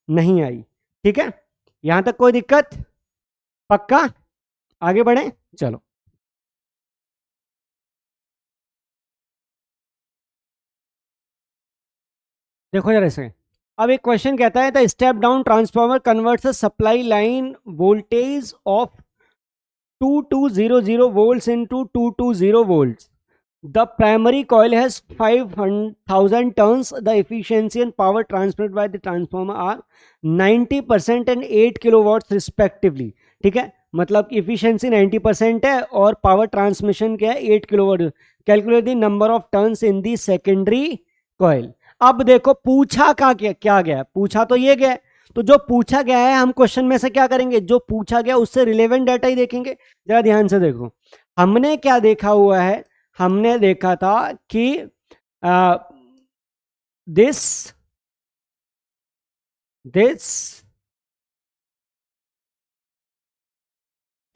नहीं आई। ठीक है, यहाँ तक कोई दिक्कत, पक्का, आगे बढ़े, चलो। देखो जरा इसे, अब एक क्वेश्चन कहता है the step down transformer converts supply line voltage of 2200 volts into 220 volts. The primary coil has 5,000 turns. The efficiency and power transmitted by the transformer are 90% and 8 kilowatts respectively. ठीक है, मतलब इफिशियंसी 90% है और power transmission क्या है, 8 kilowatt. Calculate the number of turns in the secondary coil. अब देखो पूछा क्या गया, पूछा तो ये गया, तो जो पूछा गया है हम क्वेश्चन में से क्या करेंगे, जो पूछा गया उससे रिलेवेंट डाटा ही देखेंगे। जरा ध्यान से देखो, हमने क्या देखा हुआ है, हमने देखा था कि दिस दिस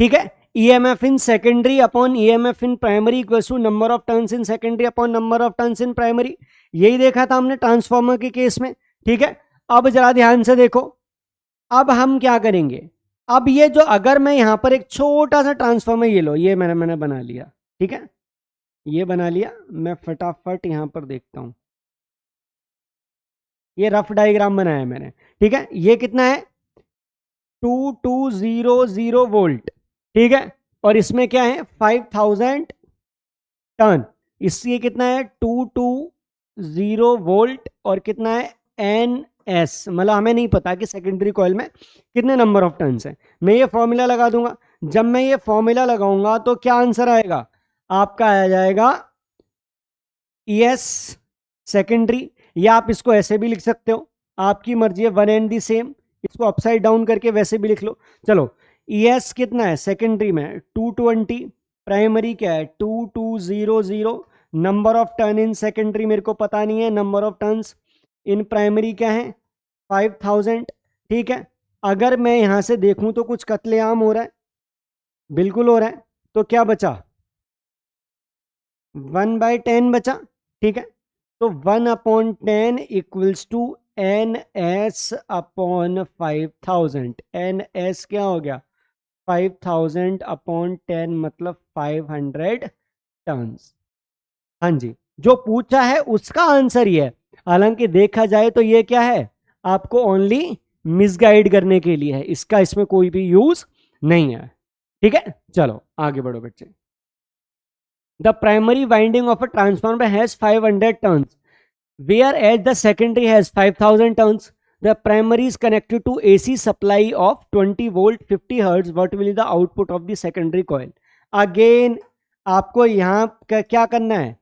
ठीक है, EMF in secondary upon EMF in primary equals to number of turns in secondary upon number of turns in primary, यही देखा था हमने ट्रांसफॉर्मर के केस में। ठीक है, अब जरा ध्यान से देखो, अब हम क्या करेंगे, अब ये जो, अगर मैं यहां पर एक छोटा सा ट्रांसफॉर्मर, ये लो, ये मैंने बना लिया, ठीक है, ये बना लिया, मैं फटाफट यहां पर देखता हूं, ये रफ डायग्राम बनाया मैंने, ठीक है, ये कितना है, 2200 वोल्ट, ठीक है, और इसमें क्या है 5000 टर्न, इसलिए कितना है 220 वोल्ट और कितना है एन एस, मतलब हमें नहीं पता कि सेकेंडरी कॉइल में कितने नंबर ऑफ टर्न्स हैं। मैं ये फॉर्मूला लगा दूंगा, जब मैं ये फॉर्मूला लगाऊंगा तो क्या आंसर आएगा, आपका आ जाएगा ES सेकेंडरी, या आप इसको ऐसे भी लिख सकते हो, आपकी मर्जी है, वन एंड दी सेम, इसको अपसाइड डाउन करके वैसे भी लिख लो। चलो, ES कितना है सेकेंडरी में 220, प्राइमरी क्या है 2200, number of turn in secondary मेरे को पता नहीं है, number of turns in primary क्या है 5000। ठीक है, अगर मैं यहां से देखूं तो कुछ कत्लेआम हो रहा है, बिल्कुल हो रहा है, तो क्या बचा 1/10 बचा। ठीक है, तो 1/10 equals to N S upon 5000, N S क्या हो गया 5000/10 मतलब 500 टर्न्स। हाँ जी, जो पूछा है उसका आंसर ये है, हालांकि देखा जाए तो ये क्या है, आपको ओनली मिसगाइड करने के लिए है, इसका इसमें कोई भी यूज नहीं है। ठीक है, चलो आगे बढ़ो बच्चे। The primary winding of a transformer has 500 turns, whereas the secondary has 5000 turns. The primary is connected to AC supply of 20 volt 50 hertz. What will be the output of the secondary coil? Again, आपको यहाँ क्या करना है,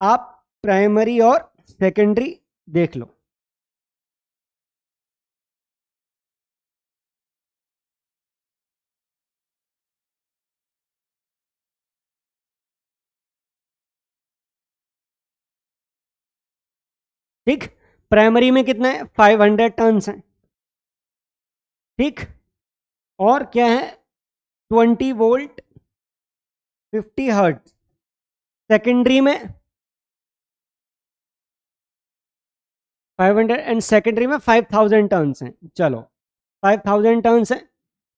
आप primary और secondary देख लो। ठीक, primary में कितना है 500 टर्न्स है, ठीक, और क्या है 20 वोल्ट 50 हर्ट्ज। सेकेंडरी में 500 एंड सेकेंडरी में 5000 टर्न्स हैं। चलो 5000 टर्न्स हैं,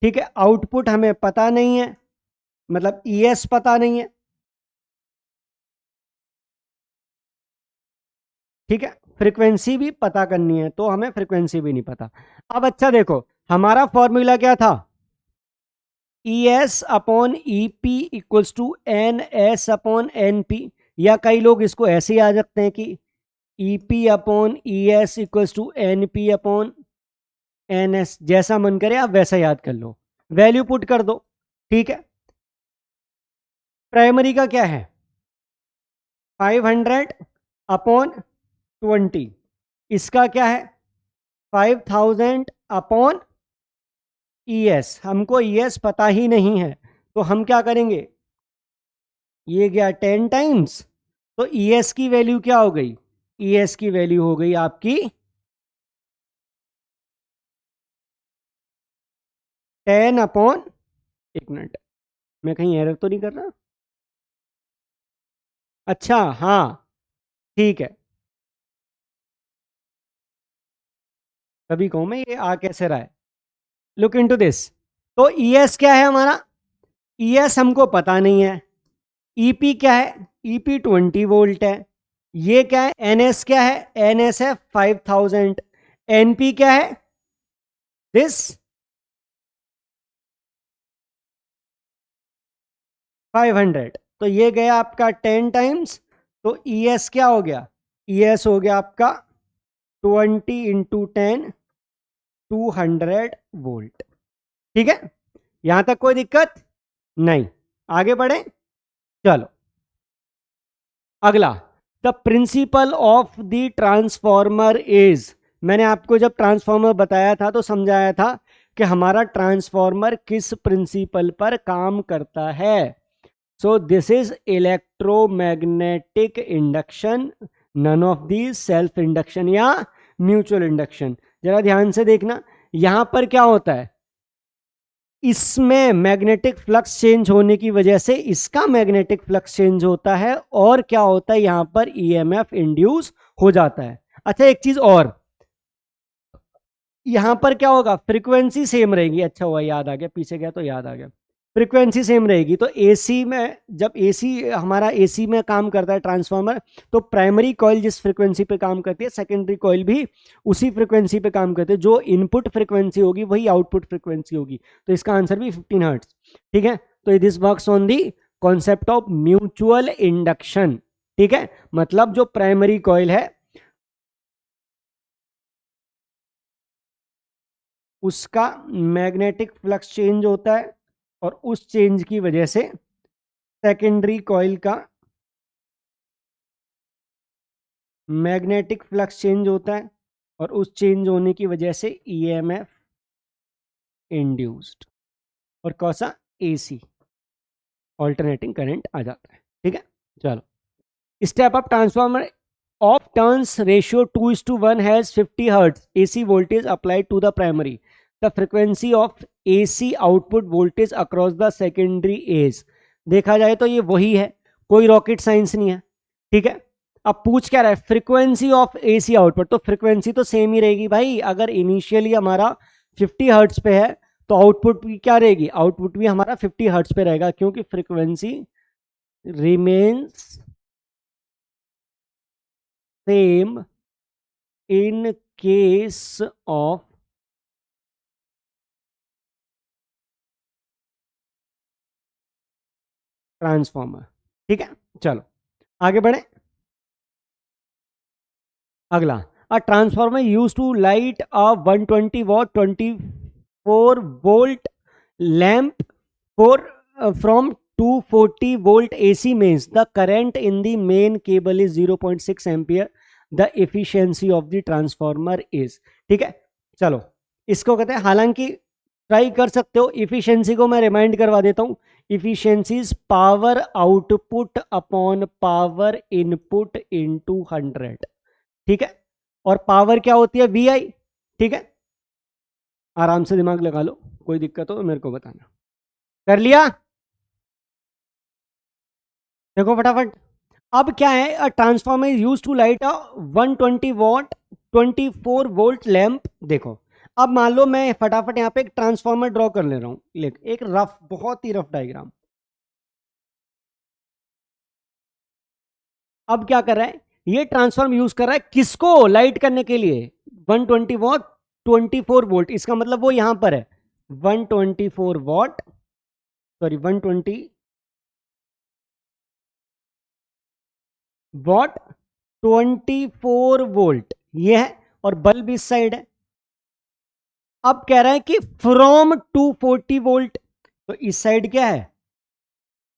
ठीक है। आउटपुट हमें पता नहीं है, मतलब ईएस पता नहीं है, ठीक है। फ्रीक्वेंसी भी पता करनी है तो हमें फ्रीक्वेंसी भी नहीं पता। अब अच्छा देखो, हमारा फॉर्मूला क्या था, E S upon E P equals to N S upon N P, या कई लोग इसको ऐसे ही याद रखते हैं कि E P upon E S equals to N P upon N S, जैसा मन करे आप वैसा याद कर लो, वैल्यू पुट कर दो, ठीक है। प्राइमरी का क्या है, 500 अपॉन 20, इसका क्या है 5000 अपॉन ई एस, हमको ई एस पता ही नहीं है, तो हम क्या करेंगे, ये गया 10 टाइम्स, तो ई एस की वैल्यू क्या हो गई, ई एस की वैल्यू हो गई आपकी 10 अपॉन, एक मिनट मैं कहीं एरर तो नहीं कर रहा, अच्छा हाँ ठीक है, तभी कहूं मैं ये आ कैसे रहा है, लुक इनटू दिस। तो ई एस क्या है हमारा, ई एस हमको पता नहीं है, ईपी क्या है, ईपी 20 वोल्ट है, ये क्या है एनएस क्या है, एनएस है 5000, एनपी क्या है दिस 500, तो ये गया आपका 10 टाइम्स, तो ईएस क्या हो गया, ईएस हो गया आपका 20 × 10 200 वोल्ट, ठीक है। यहां तक कोई दिक्कत नहीं, आगे बढ़े, चलो अगला, the principle of the transformer is, मैंने आपको जब ट्रांसफॉर्मर बताया था तो समझाया था कि हमारा ट्रांसफॉर्मर किस प्रिंसिपल पर काम करता है। So this is electromagnetic induction, none of the self induction या म्यूचुअल इंडक्शन। जरा ध्यान से देखना, यहां पर क्या होता है, इसमें मैग्नेटिक फ्लक्स चेंज होने की वजह से इसका मैग्नेटिक फ्लक्स चेंज होता है, और क्या होता है यहां पर ईएमएफ इंड्यूस हो जाता है। अच्छा एक चीज और, यहां पर क्या होगा, फ्रीक्वेंसी सेम रहेगी, अच्छा हुआ याद आ गया, पीछे गया तो याद आ गया, फ्रीक्वेंसी सेम रहेगी। तो एसी में, जब एसी हमारा एसी में काम करता है ट्रांसफार्मर, तो प्राइमरी कॉइल जिस फ्रीक्वेंसी पे काम करती है, सेकेंडरी कॉइल भी उसी फ्रीक्वेंसी पे काम करते हैं, जो इनपुट फ्रीक्वेंसी होगी वही आउटपुट फ्रीक्वेंसी होगी, तो इसका आंसर भी 15 हर्ट्ज, ठीक है। तो this works on the concept of mutual induction, ठीक है। मतलब जो प्राइमरी कॉइल है उसका मैग्नेटिक फ्लक्स चेंज होता है, और उस चेंज की वजह से सेकेंडरी कॉइल का मैग्नेटिक फ्लक्स चेंज होता है, और उस चेंज होने की वजह से ईएमएफ इंड्यूस्ड, और कौन सा, एसी ऑल्टरनेटिंग करंट आ जाता है, ठीक है। चलो step up transformer of turns ratio 2:1 has 50 hertz AC voltage applied to the primary, the frequency of AC output voltage across the secondary is, देखा जाए तो ये वही है, कोई रॉकेट साइंस नहीं है, ठीक है। अब पूछ क्या रहा है, फ्रीक्वेंसी ऑफ एसी आउटपुट, तो फ्रीक्वेंसी तो सेम ही रहेगी भाई, अगर इनिशियली हमारा 50 हर्ट्ज पे है तो आउटपुट भी क्या रहेगी, आउटपुट भी हमारा 50 हर्ट्ज पे रहेगा, क्योंकि frequency remains same in case of transformer, ठीक है। चलो आगे बढ़े, अगला, a transformer use to light a 120 watt 24 volt lamp for from 240 volt AC means the current in the main cable is 0.6 ampere, the efficiency of the transformer is, ठीक है। चलो इसको कहते हैं, हालांकि ट्राई कर सकते हो, इफिशियंसी को मैं रिमाइंड करवा देता हूं, efficiency is power output upon power input into 100, ठीक है। और पावर क्या होती है, VI, ठीक है। आराम से दिमाग लगा लो, कोई दिक्कत हो तो मेरे को बताना। कर लिया, देखो फटाफट। अब क्या है, a transformer use to light a 120 watt 24 volt lamp देखो। अब मान लो मैं फटाफट यहाँ पे एक ट्रांसफार्मर ड्रॉ कर ले रहा हूं, एक रफ, बहुत ही रफ डायग्राम। अब क्या कर रहा है, ये ट्रांसफार्म यूज कर रहा है किसको लाइट करने के लिए, 120 वॉट 24 वोल्ट। इसका मतलब वो यहां पर है 124 वॉट, सॉरी 120 वॉट 24 वोल्ट ये है, और बल्ब इस साइड है। अब कह रहा है कि फ्रॉम 240 वोल्ट, तो इस साइड क्या है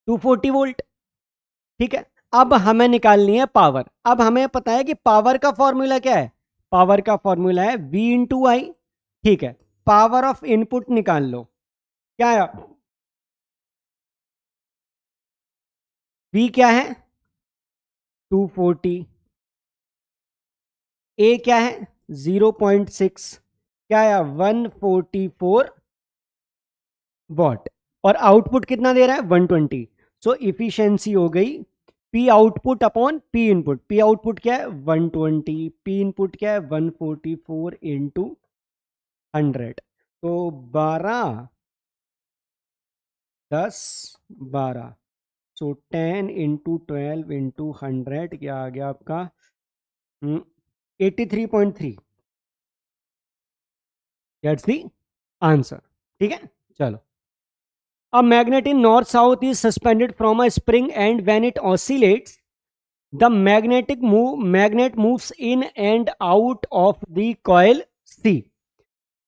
240 वोल्ट, ठीक है। अब हमें निकालनी है पावर। अब हमें पता है कि पावर का फॉर्मूला क्या है, पावर का फॉर्मूला है V इंटू आई, ठीक है। पावर ऑफ इनपुट निकाल लो, क्या है V क्या है 240, A क्या है 0.6, क्या है 144 वॉट, और आउटपुट कितना दे रहा है 120। सो इफिशियंसी हो गई P output upon P input. P output क्या है 120, P इनपुट क्या है 144 इंटू 100, तो 12 10 12, सो 10 इंटू 12 इंटू 100 क्या आ गया आपका 83.3, दैट्स द आंसर, ठीक है। चलो, a magnet in north south is suspended from a spring, and when it oscillates the magnet moves in and out of the coil C.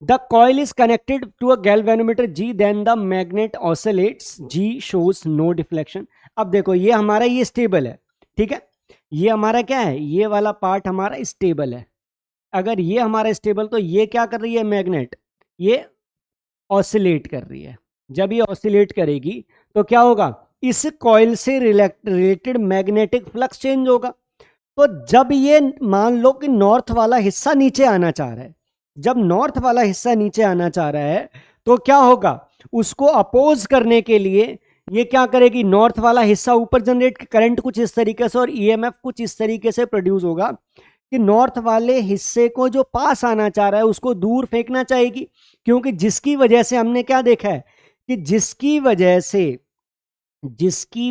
The coil is connected to a galvanometer G, then the magnet oscillates, G shows no deflection. अब देखो ये हमारा ये stable है, ठीक है। ये हमारा क्या है, ये वाला पार्ट हमारा स्टेबल है। अगर ये हमारा स्टेबल, तो ये क्या कर रही है मैग्नेट, ये ऑसिलेट कर रही है। जब ये ऑसिलेट करेगी तो क्या होगा, इस कॉइल से रिलेटेड मैग्नेटिक फ्लक्स चेंज होगा। तो जब ये मान लो कि नॉर्थ वाला हिस्सा नीचे आना चाह रहा है, जब नॉर्थ वाला हिस्सा नीचे आना चाह रहा है तो क्या होगा, उसको अपोज करने के लिए ये क्या करेगी, नॉर्थ वाला हिस्सा ऊपर जनरेट करंट कुछ इस तरीके से और ईएमएफ कुछ इस तरीके से प्रोड्यूस होगा कि नॉर्थ वाले हिस्से को जो पास आना चाह रहा है उसको दूर फेंकना चाहेगी। क्योंकि जिसकी वजह से हमने क्या देखा है कि जिसकी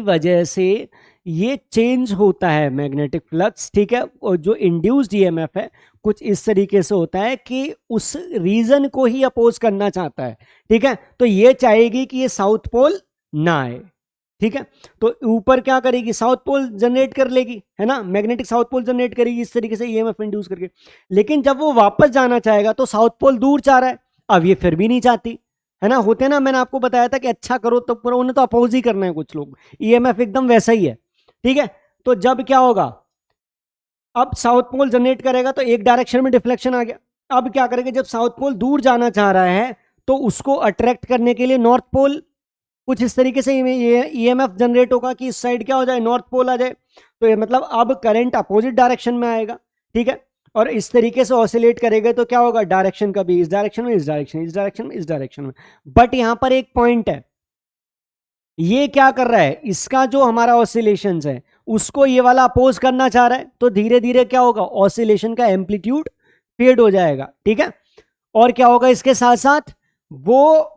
वजह से ये चेंज होता है मैग्नेटिक फ्लक्स, ठीक है, और जो इंड्यूस्ड ईएमएफ है कुछ इस तरीके से होता है कि उस रीजन को ही अपोज करना चाहता है, ठीक है। तो ये चाहेगी कि ये साउथ पोल ना आए, ठीक है। तो ऊपर क्या करेगी, साउथ पोल जनरेट कर लेगी, है ना, मैग्नेटिक साउथ पोल जनरेट करेगी इस तरीके से ईएमएफ इंड्यूस करके। लेकिन जब वो वापस जाना चाहेगा तो साउथ पोल दूर चाह रहा है, अब ये फिर भी नहीं चाहती, है ना। होते ना, मैंने आपको बताया था कि अच्छा करो तो करो, उन्हें तो अपोज ही करना है कुछ लोग, ईएमएफ एकदम वैसा ही है, ठीक है। तो जब क्या होगा, अब साउथ पोल जनरेट करेगा तो एक डायरेक्शन में डिफ्लेक्शन आ गया। अब क्या करेगा, जब साउथ पोल दूर जाना चाह रहा है तो उसको अट्रैक्ट करने के लिए नॉर्थ पोल कुछ इस तरीके से ईएमएफ जनरेट होगा कि इस साइड क्या हो जाए, नॉर्थ पोल आ जाए। तो ये मतलब अब करंट अपोजिट डायरेक्शन में आएगा, ठीक है। और इस तरीके से ऑसिलेट करेगा तो क्या होगा, डायरेक्शन कभी इस डायरेक्शन में, इस डायरेक्शन में, इस डायरेक्शन में, इस डायरेक्शन में। बट यहां पर एक पॉइंट है, ये क्या कर रहा है, इसका जो हमारा ऑसिलेशन है उसको ये वाला अपोज करना चाह रहा है, तो धीरे धीरे क्या होगा, ऑसिलेशन का एम्पलीट्यूड फेड हो जाएगा, ठीक है। और क्या होगा, इसके साथ साथ वो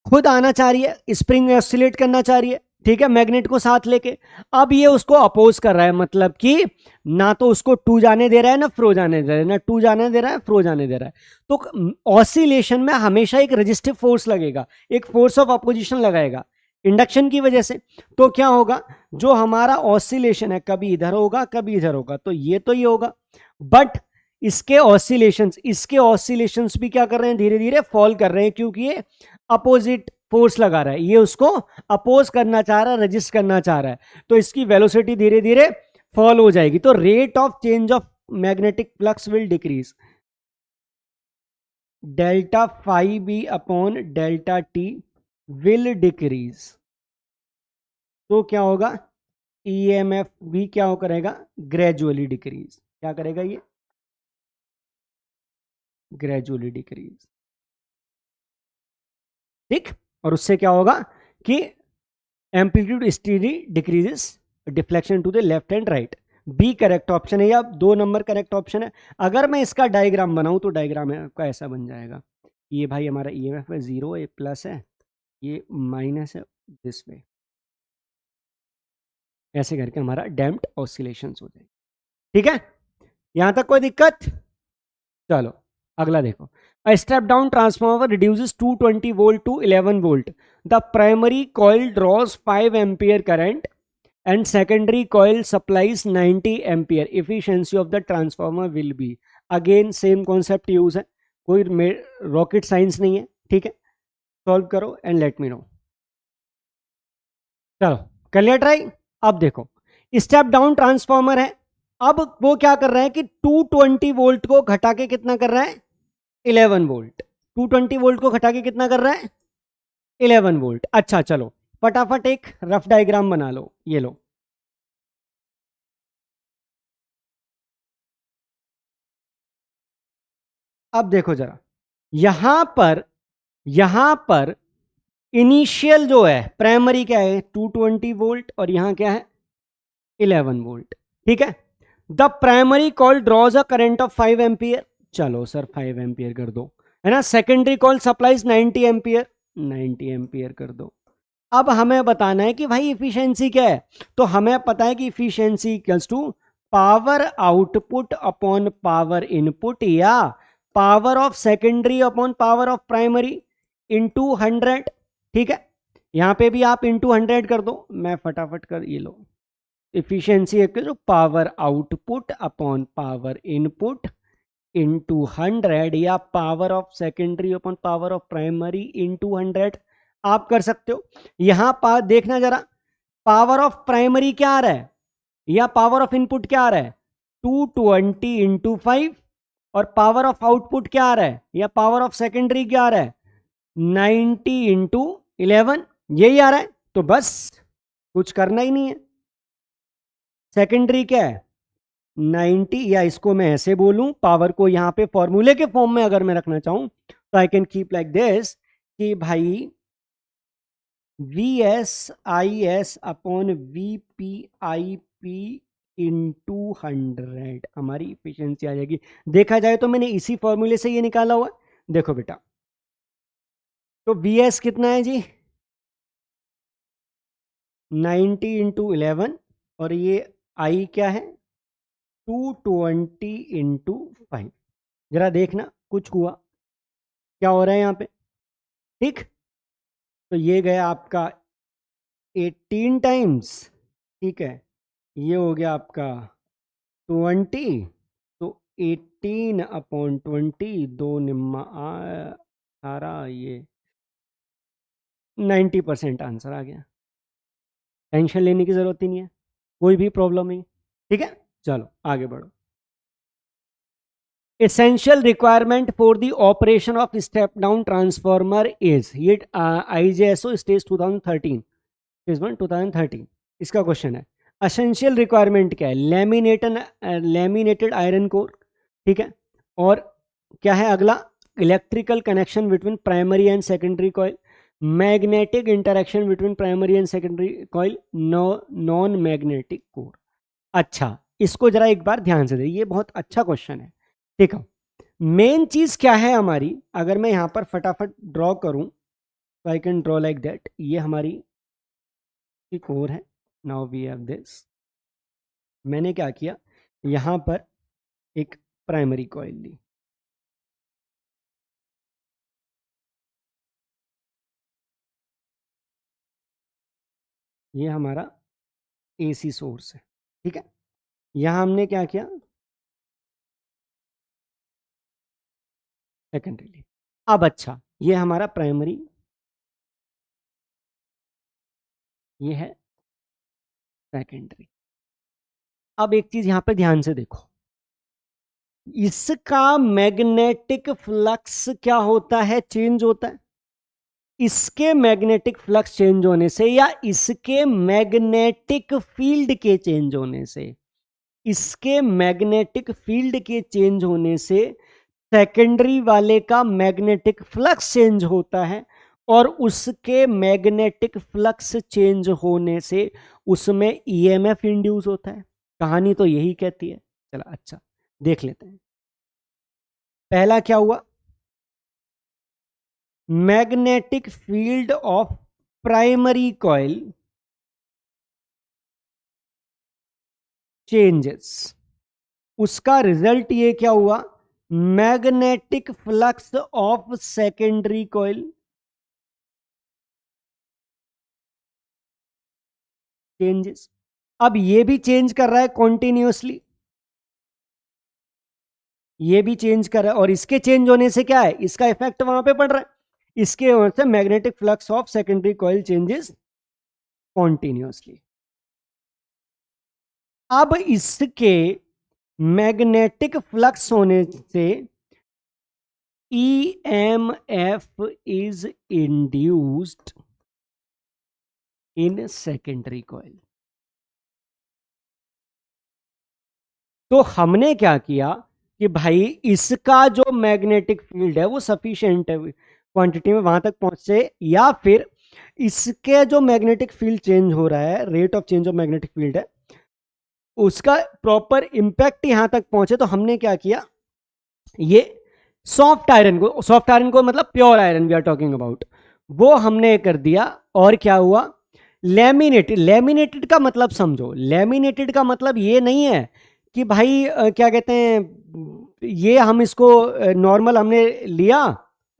खुद आना चाह रही है, स्प्रिंग ऑसिलेट करना चाह रही है, ठीक है, मैग्नेट को साथ लेके। अब ये उसको अपोज कर रहा है, मतलब कि ना तो उसको टू जाने दे रहा है ना फ्रो जाने दे रहा है, ना टू जाने दे रहा है फ्रो जाने दे रहा है। तो ऑसिलेशन में हमेशा एक रेजिस्टिव फोर्स लगेगा, एक फोर्स ऑफ अपोजिशन लगाएगा इंडक्शन की वजह से। तो क्या होगा, जो हमारा ऑसिलेशन है कभी इधर होगा कभी इधर होगा, तो ये होगा। बट इसके ऑसिलेशंस भी क्या कर रहे हैं, धीरे धीरे फॉल कर रहे हैं, क्योंकि ये अपोजिट फोर्स लगा रहा है, ये उसको अपोज करना चाह रहा है, रेजिस्ट करना चाह रहा है। तो इसकी वेलोसिटी धीरे धीरे फॉल हो जाएगी, तो rate of change of magnetic flux will decrease. Delta phi B upon delta T will decrease. तो क्या होगा, ईएमएफ भी क्या हो करेगा, ग्रेजुअली डिक्रीज। क्या करेगा ये, ग्रेजुअली डिक्रीज, ठीक। और उससे क्या होगा कि amplitude steady decreases, deflection to the left and right. B correct option है या 2 नंबर करेक्ट ऑप्शन है। अगर मैं इसका डायग्राम बनाऊं तो डायग्राम है आपका ऐसा बन जाएगा, ये भाई हमारा ईएमएफ है 0, ये प्लस है, ये माइनस है, दिस वे, ऐसे करके हमारा डैम्प्ड ऑसिलेशंस हो जाएंगे। ठीक है, यहां तक कोई दिक्कत? चलो अगला देखो। A step down transformer reduces 220 volt to 11 volt. The primary coil draws 5 ampere current and secondary coil supplies 90 ampere. Efficiency of the transformer will be. Again same concept use है, कोई rocket science नहीं है। ठीक है, solve करो and let me no. चलो कर लिया ट्राई। अब देखो स्टेप डाउन ट्रांसफॉर्मर है, अब वो क्या कर रहा है कि 220 वोल्ट को घटा के कितना कर रहा है 11 वोल्ट। 220 वोल्ट को घटा के कितना कर रहा है 11 वोल्ट। अच्छा चलो फटाफट एक रफ डायग्राम बना लो, ये लो। अब देखो जरा, यहां पर इनिशियल जो है प्राइमरी क्या है 220 वोल्ट और यहां क्या है 11 वोल्ट। ठीक है, the primary call draws a current of 5 ampere. चलो सर 5 एम्पियर कर दो, है ना। Secondary call supplies 90 ampere, 90 ampere कर दो। अब हमें बताना है कि भाई इफिशियंसी क्या है, तो हमें पता है कि efficiency equals to power output upon power input या power of secondary upon power of primary into 100। ठीक है, यहां पे भी आप इनटू 100 कर दो, मैं फटाफट कर ये लो। Efficiency equal to power output upon power input into 100 या power of secondary upon power of primary into 100 आप कर सकते हो। यहां पर देखना जरा, पावर ऑफ प्राइमरी क्या आ रहा है या पावर ऑफ इनपुट क्या आ रहा है 220 इंटू 5, और पावर ऑफ आउटपुट क्या आ रहा है या पावर ऑफ सेकेंडरी क्या आ रहा है 90 इंटू 11, यही आ रहा है। तो बस कुछ करना ही नहीं है। सेकेंडरी क्या है 90, या इसको मैं ऐसे बोलूं, पावर को यहां पे फॉर्मूले के फॉर्म में अगर मैं रखना चाहूं तो I can keep like this कि भाई VSIS अपॉन VPIP इंटू 100 हमारी इफिशियंसी आ जाएगी। देखा जाए तो मैंने इसी फॉर्मूले से ये निकाला हुआ है। देखो बेटा, तो VS कितना है जी 90 इंटू 11, और ये I क्या है 220 इंटू 5। जरा देखना कुछ हुआ क्या हो रहा है यहाँ पे। ठीक, तो ये गया आपका 18 टाइम्स। ठीक है, ये हो गया आपका 20, तो 18 अपॉन 20, 2 निम्मा 18, ये 90% आंसर आ गया। टेंशन लेने की जरूरत ही नहीं है, कोई भी प्रॉब्लम नहीं। ठीक है, चलो आगे बढ़ो। Essential requirement for the operation of step down transformer is, ये IJSO स्टेज 2013, स्टेज 1 2013 इसका क्वेश्चन है। एसेंशियल रिक्वायरमेंट क्या है, लैमिनेटेड आयरन कोर। ठीक है, और क्या है अगला, electrical connection between primary and secondary coil, magnetic interaction between primary and secondary coil, non magnetic core. अच्छा, इसको जरा एक बार ध्यान से दे, ये बहुत अच्छा क्वेश्चन है। ठीक है, मेन चीज क्या है हमारी, अगर मैं यहां पर फटाफट ड्रॉ करूं तो I can draw like that, ये हमारी कोर है। नाउ वी हैव दिस, मैंने क्या किया यहां पर एक प्राइमरी कॉइल ली, ये हमारा AC सोर्स है। ठीक है, यहां हमने क्या किया सेकेंडरी ली। अब अच्छा, ये हमारा प्राइमरी, ये है सेकेंडरी। अब एक चीज यहां पर ध्यान से देखो, इसका मैग्नेटिक फ्लक्स क्या होता है चेंज होता है। इसके मैग्नेटिक फ्लक्स चेंज होने से या इसके मैग्नेटिक फील्ड के चेंज होने से, इसके मैग्नेटिक फील्ड के चेंज होने से सेकेंडरी वाले का मैग्नेटिक फ्लक्स चेंज होता है, और उसके मैग्नेटिक फ्लक्स चेंज होने से उसमें EMF इंड्यूस होता है। कहानी तो यही कहती है। चलो अच्छा देख लेते हैं। पहला क्या हुआ, magnetic field of primary coil changes, उसका रिजल्ट ये क्या हुआ, magnetic flux of secondary coil changes. अब ये भी चेंज कर रहा है कॉन्टिन्यूसली, ये भी चेंज कर रहा है, और इसके चेंज होने से क्या है, इसका इफेक्ट वहां पे पड़ रहा है, इसके वजह से magnetic flux of secondary coil changes continuously. अब इसके मैग्नेटिक फ्लक्स होने से EMF is induced in secondary coil. तो हमने क्या किया कि भाई इसका जो मैग्नेटिक फील्ड है वो सफिशिएंट है क्वांटिटी में वहां तक पहुंचे, या फिर इसके जो मैग्नेटिक फील्ड चेंज हो रहा है, rate of change of magnetic field है, उसका प्रॉपर इंपैक्ट यहां तक पहुंचे। तो हमने क्या किया, ये सॉफ्ट आयरन को मतलब pure iron we are talking about, वो हमने कर दिया। और क्या हुआ, लेमिनेटेड। लेमिनेटेड का मतलब समझो, लेमिनेटेड का मतलब ये नहीं है कि भाई क्या कहते हैं, ये हम इसको नॉर्मल हमने लिया,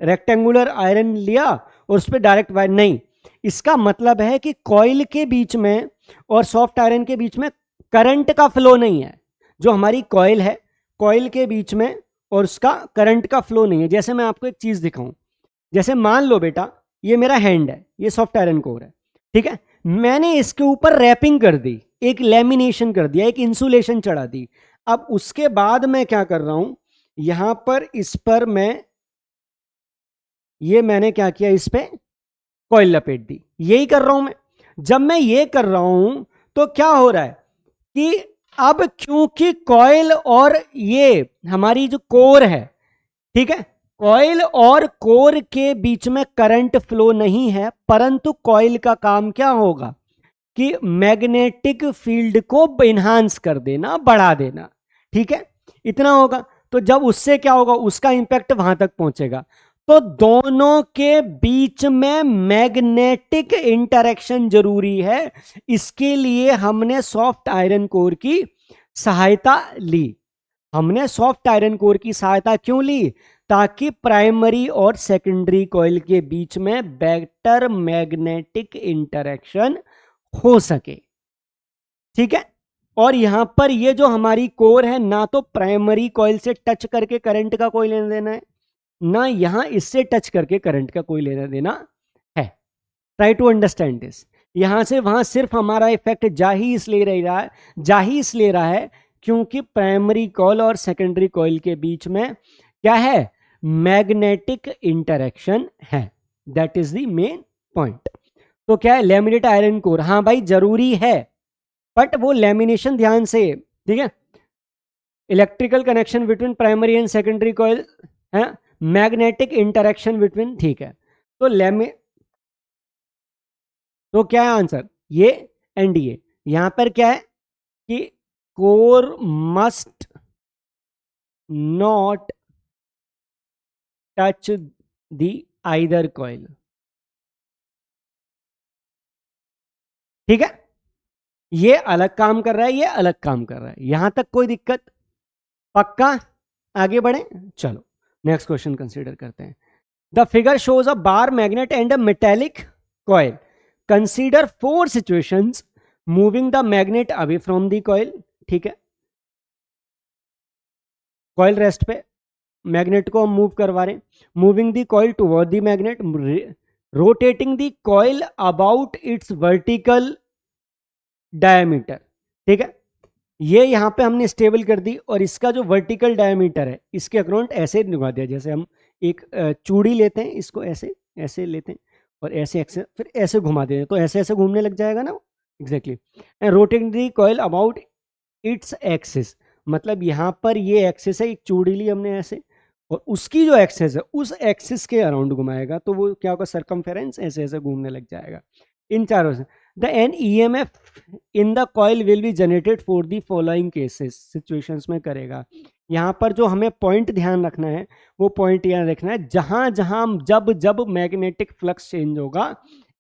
रेक्टेंगुलर आयरन लिया और उस पर डायरेक्ट वायर, नहीं। इसका मतलब है कि कॉइल के बीच में और सॉफ्ट आयरन के बीच में करंट का फ्लो नहीं है। जो हमारी कॉइल है, कॉइल के बीच में और उसका करंट का फ्लो नहीं है। जैसे मैं आपको एक चीज दिखाऊं, जैसे मान लो बेटा ये मेरा हैंड है, ये सॉफ्ट आयरन कोर है, ठीक है, मैंने इसके ऊपर रैपिंग कर दी, एक लेमिनेशन कर दिया, एक इंसुलेशन चढ़ा दी। अब उसके बाद मैं क्या कर रहा हूं, यहां पर इस पर मैं ये मैंने क्या किया, इस पे कॉइल लपेट दी, यही कर रहा हूं मैं। जब मैं ये कर रहा हूं तो क्या हो रहा है कि अब क्योंकि कॉइल और ये हमारी जो कोर है, ठीक है, कॉइल और कोर के बीच में करंट फ्लो नहीं है, परंतु कॉइल का काम क्या होगा कि मैग्नेटिक फील्ड को इन्हांस कर देना, बढ़ा देना, ठीक है, इतना होगा। तो जब उससे क्या होगा, उसका इंपैक्ट वहां तक पहुंचेगा। तो दोनों के बीच में मैग्नेटिक इंटरेक्शन जरूरी है, इसके लिए हमने सॉफ्ट आयरन कोर की सहायता ली। हमने सॉफ्ट आयरन कोर की सहायता क्यों ली, ताकि प्राइमरी और सेकेंडरी कॉइल के बीच में बेटर मैग्नेटिक इंटरेक्शन हो सके, ठीक है। और यहां पर ये जो हमारी कोर है, ना तो प्राइमरी कॉइल से टच करके करंट का कोई लेना देना है, ना यहां इससे टच करके करंट का कोई लेना देना है। Try to understand this. यहां से वहां सिर्फ हमारा इफेक्ट जा ही इसलिए रहा है क्योंकि प्राइमरी कॉइल और सेकेंडरी कॉइल के बीच में क्या है, मैग्नेटिक इंटरेक्शन है। That is the main point. तो क्या है, लेमिनेट आयरन कोर, हाँ भाई जरूरी है, बट वो लेमिनेशन ध्यान से, ठीक है। Electrical connection between primary and secondary coil है, मैग्नेटिक इंटरेक्शन बिटवीन, ठीक है। तो तो क्या है आंसर, ये एंड ये। यहां पर क्या है कि core must not touch the either coil, ठीक है। ये अलग काम कर रहा है, ये अलग काम कर रहा है, यहां तक कोई दिक्कत, पक्का। आगे बढ़े, चलो नेक्स्ट क्वेश्चन कंसीडर करते हैं। The figure shows a bar magnet and a metallic coil, consider 4 situations moving the magnet away from the coil, ठीक है। कॉइल रेस्ट पे, मैग्नेट को हम मूव करवा रहे हैं, moving the coil toward the magnet, rotating the coil about it's vertical diameter, ठीक है। ये यहां पे हमने स्टेबल कर दी, और इसका जो वर्टिकल डायमीटर है इसके अक्रॉस ऐसे घुमा दिया, जैसे हम एक चूड़ी लेते हैं, इसको ऐसे ऐसे लेते हैं और ऐसे फिर ऐसे घुमा देते हैं, तो ऐसे ऐसे घूमने लग जाएगा ना, exactly. And rotating the coil about its axis, मतलब यहां पर ये एक्सिस है, एक चूड़ी ली हमने ऐसे, और उसकी जो एक्सिस है उस एक्सिस के अराउंड घुमाएगा, तो वो क्या होगा, सरकमफेरेंस ऐसे ऐसे घूमने लग जाएगा इन चारों से। The an EMF in the coil will be generated for the following cases, situations में करेगा। यहाँ पर जो हमें पॉइंट ध्यान रखना है वो पॉइंट यहाँ रखना है, जहाँ जहाँ जब जब मैग्नेटिक फ्लक्स चेंज होगा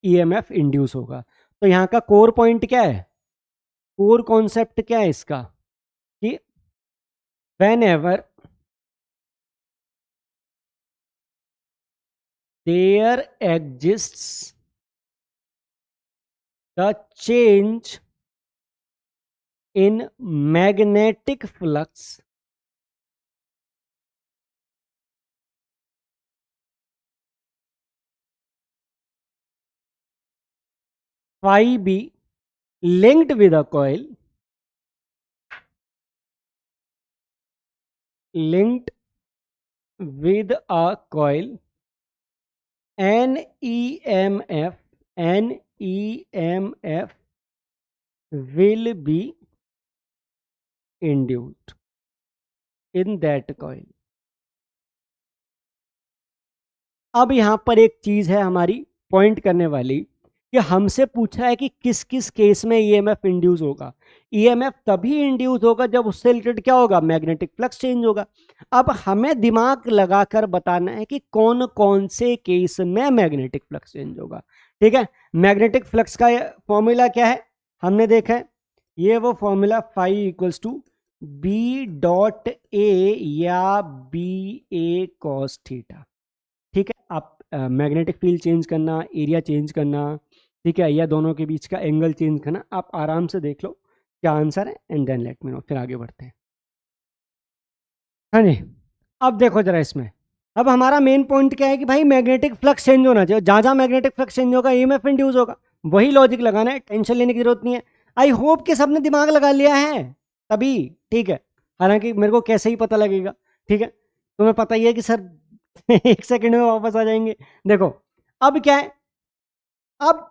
EMF इंड्यूस होगा। तो यहाँ का कोर पॉइंट क्या है, कोर कॉन्सेप्ट क्या है इसका, कि whenever there exists the change in magnetic flux, phi b linked with a coil, linked with a coil, an EMF will be induced in that coil। अब यहां पर एक चीज है हमारी पॉइंट करने वाली, कि हमसे पूछा है कि किस किस केस में EMF इंड्यूस होगा। EMF तभी इंड्यूस होगा जब उससे रिलेटेड क्या होगा, मैग्नेटिक फ्लक्स चेंज होगा। अब हमें दिमाग लगाकर बताना है कि कौन कौन से केस में मैग्नेटिक फ्लक्स चेंज होगा। ठीक है, मैग्नेटिक फ्लक्स का फॉर्मूला क्या है हमने देखा है, ये वो formula phi equals to B.A या BA cos थीटा। ठीक है, आप मैग्नेटिक फील्ड चेंज करना, एरिया चेंज करना, ठीक है, या दोनों के बीच का एंगल चेंज करना, आप आराम से देख लो क्या आंसर है and then let me know, फिर आगे बढ़ते हैं। हाँ जी, अब देखो जरा इसमें, अब हमारा मेन पॉइंट क्या है कि भाई मैग्नेटिक फ्लक्स चेंज होना चाहिए, जहाँ जहाँ मैग्नेटिक फ्लक्स चेंज होगा EMF इंड्यूस होगा, वही लॉजिक लगाना है, टेंशन लेने की जरूरत नहीं है। आई होप कि सबने दिमाग लगा लिया है तभी, ठीक है, हालांकि मेरे को कैसे ही पता लगेगा, ठीक है, तुम्हें पता ही है कि सर एक सेकंड में वापस आ जाएंगे। देखो अब क्या है, अब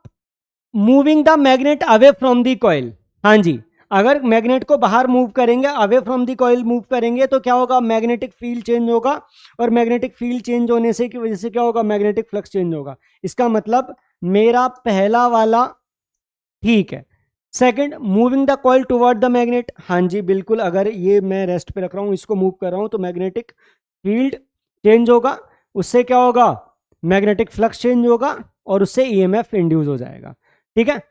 moving the magnet away from the coil, हाँ जी, अगर मैग्नेट को बाहर मूव करेंगे, away from the coil move करेंगे, तो क्या होगा, मैग्नेटिक फील्ड चेंज होगा, और मैग्नेटिक फील्ड चेंज होने से की वजह से क्या होगा, मैग्नेटिक फ्लक्स चेंज होगा। इसका मतलब मेरा पहला वाला ठीक है। Second, moving the coil toward the magnet, हाँ जी बिल्कुल, अगर ये मैं रेस्ट पे रख रहा हूं, इसको मूव कर रहा हूं, तो मैग्नेटिक फील्ड चेंज होगा, उससे क्या होगा, मैग्नेटिक फ्लक्स चेंज होगा, और उससे EMF इंड्यूस हो जाएगा। ठीक है,